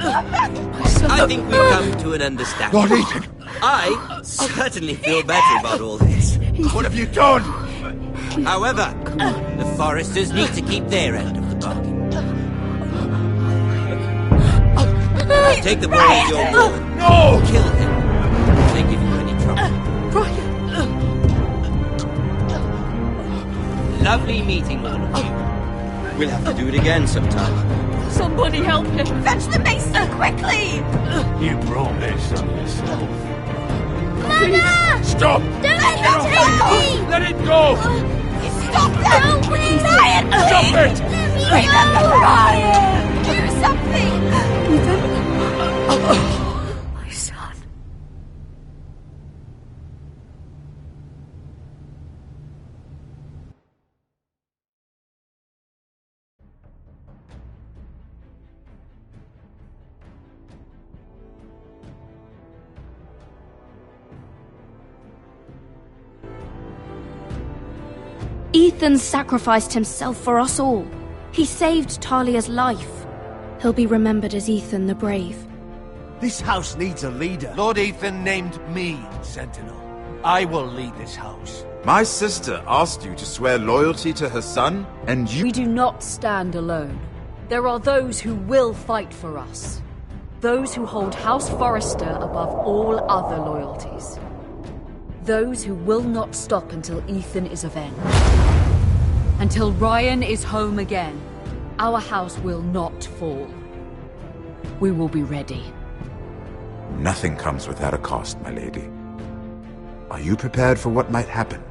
I think we've come to an understanding. Lord Ethan! I certainly feel better about all this. What have you done? However, the Foresters need to keep their end of the bargain. Take the boy as your ward. No! Kill him. If they give you any trouble. Lovely meeting, all of you. We'll have to do it again sometime. Somebody help him! Fetch the mason, quickly! You brought this on yourself. Mama! Stop! Don't let him take me! Let it go! Stop them! Please! Stop it! Let me go! something! My son. Ethan sacrificed himself for us all. He saved Talia's life. He'll be remembered as Ethan the Brave. This house needs a leader. Lord Ethan named me Sentinel. I will lead this house. My sister asked you to swear loyalty to her son, and you— We do not stand alone. There are those who will fight for us. Those who hold House Forrester above all other loyalties. Those who will not stop until Ethan is avenged. Until Ryan is home again, our house will not fall. We will be ready. Nothing comes without a cost, my lady. Are you prepared for what might happen?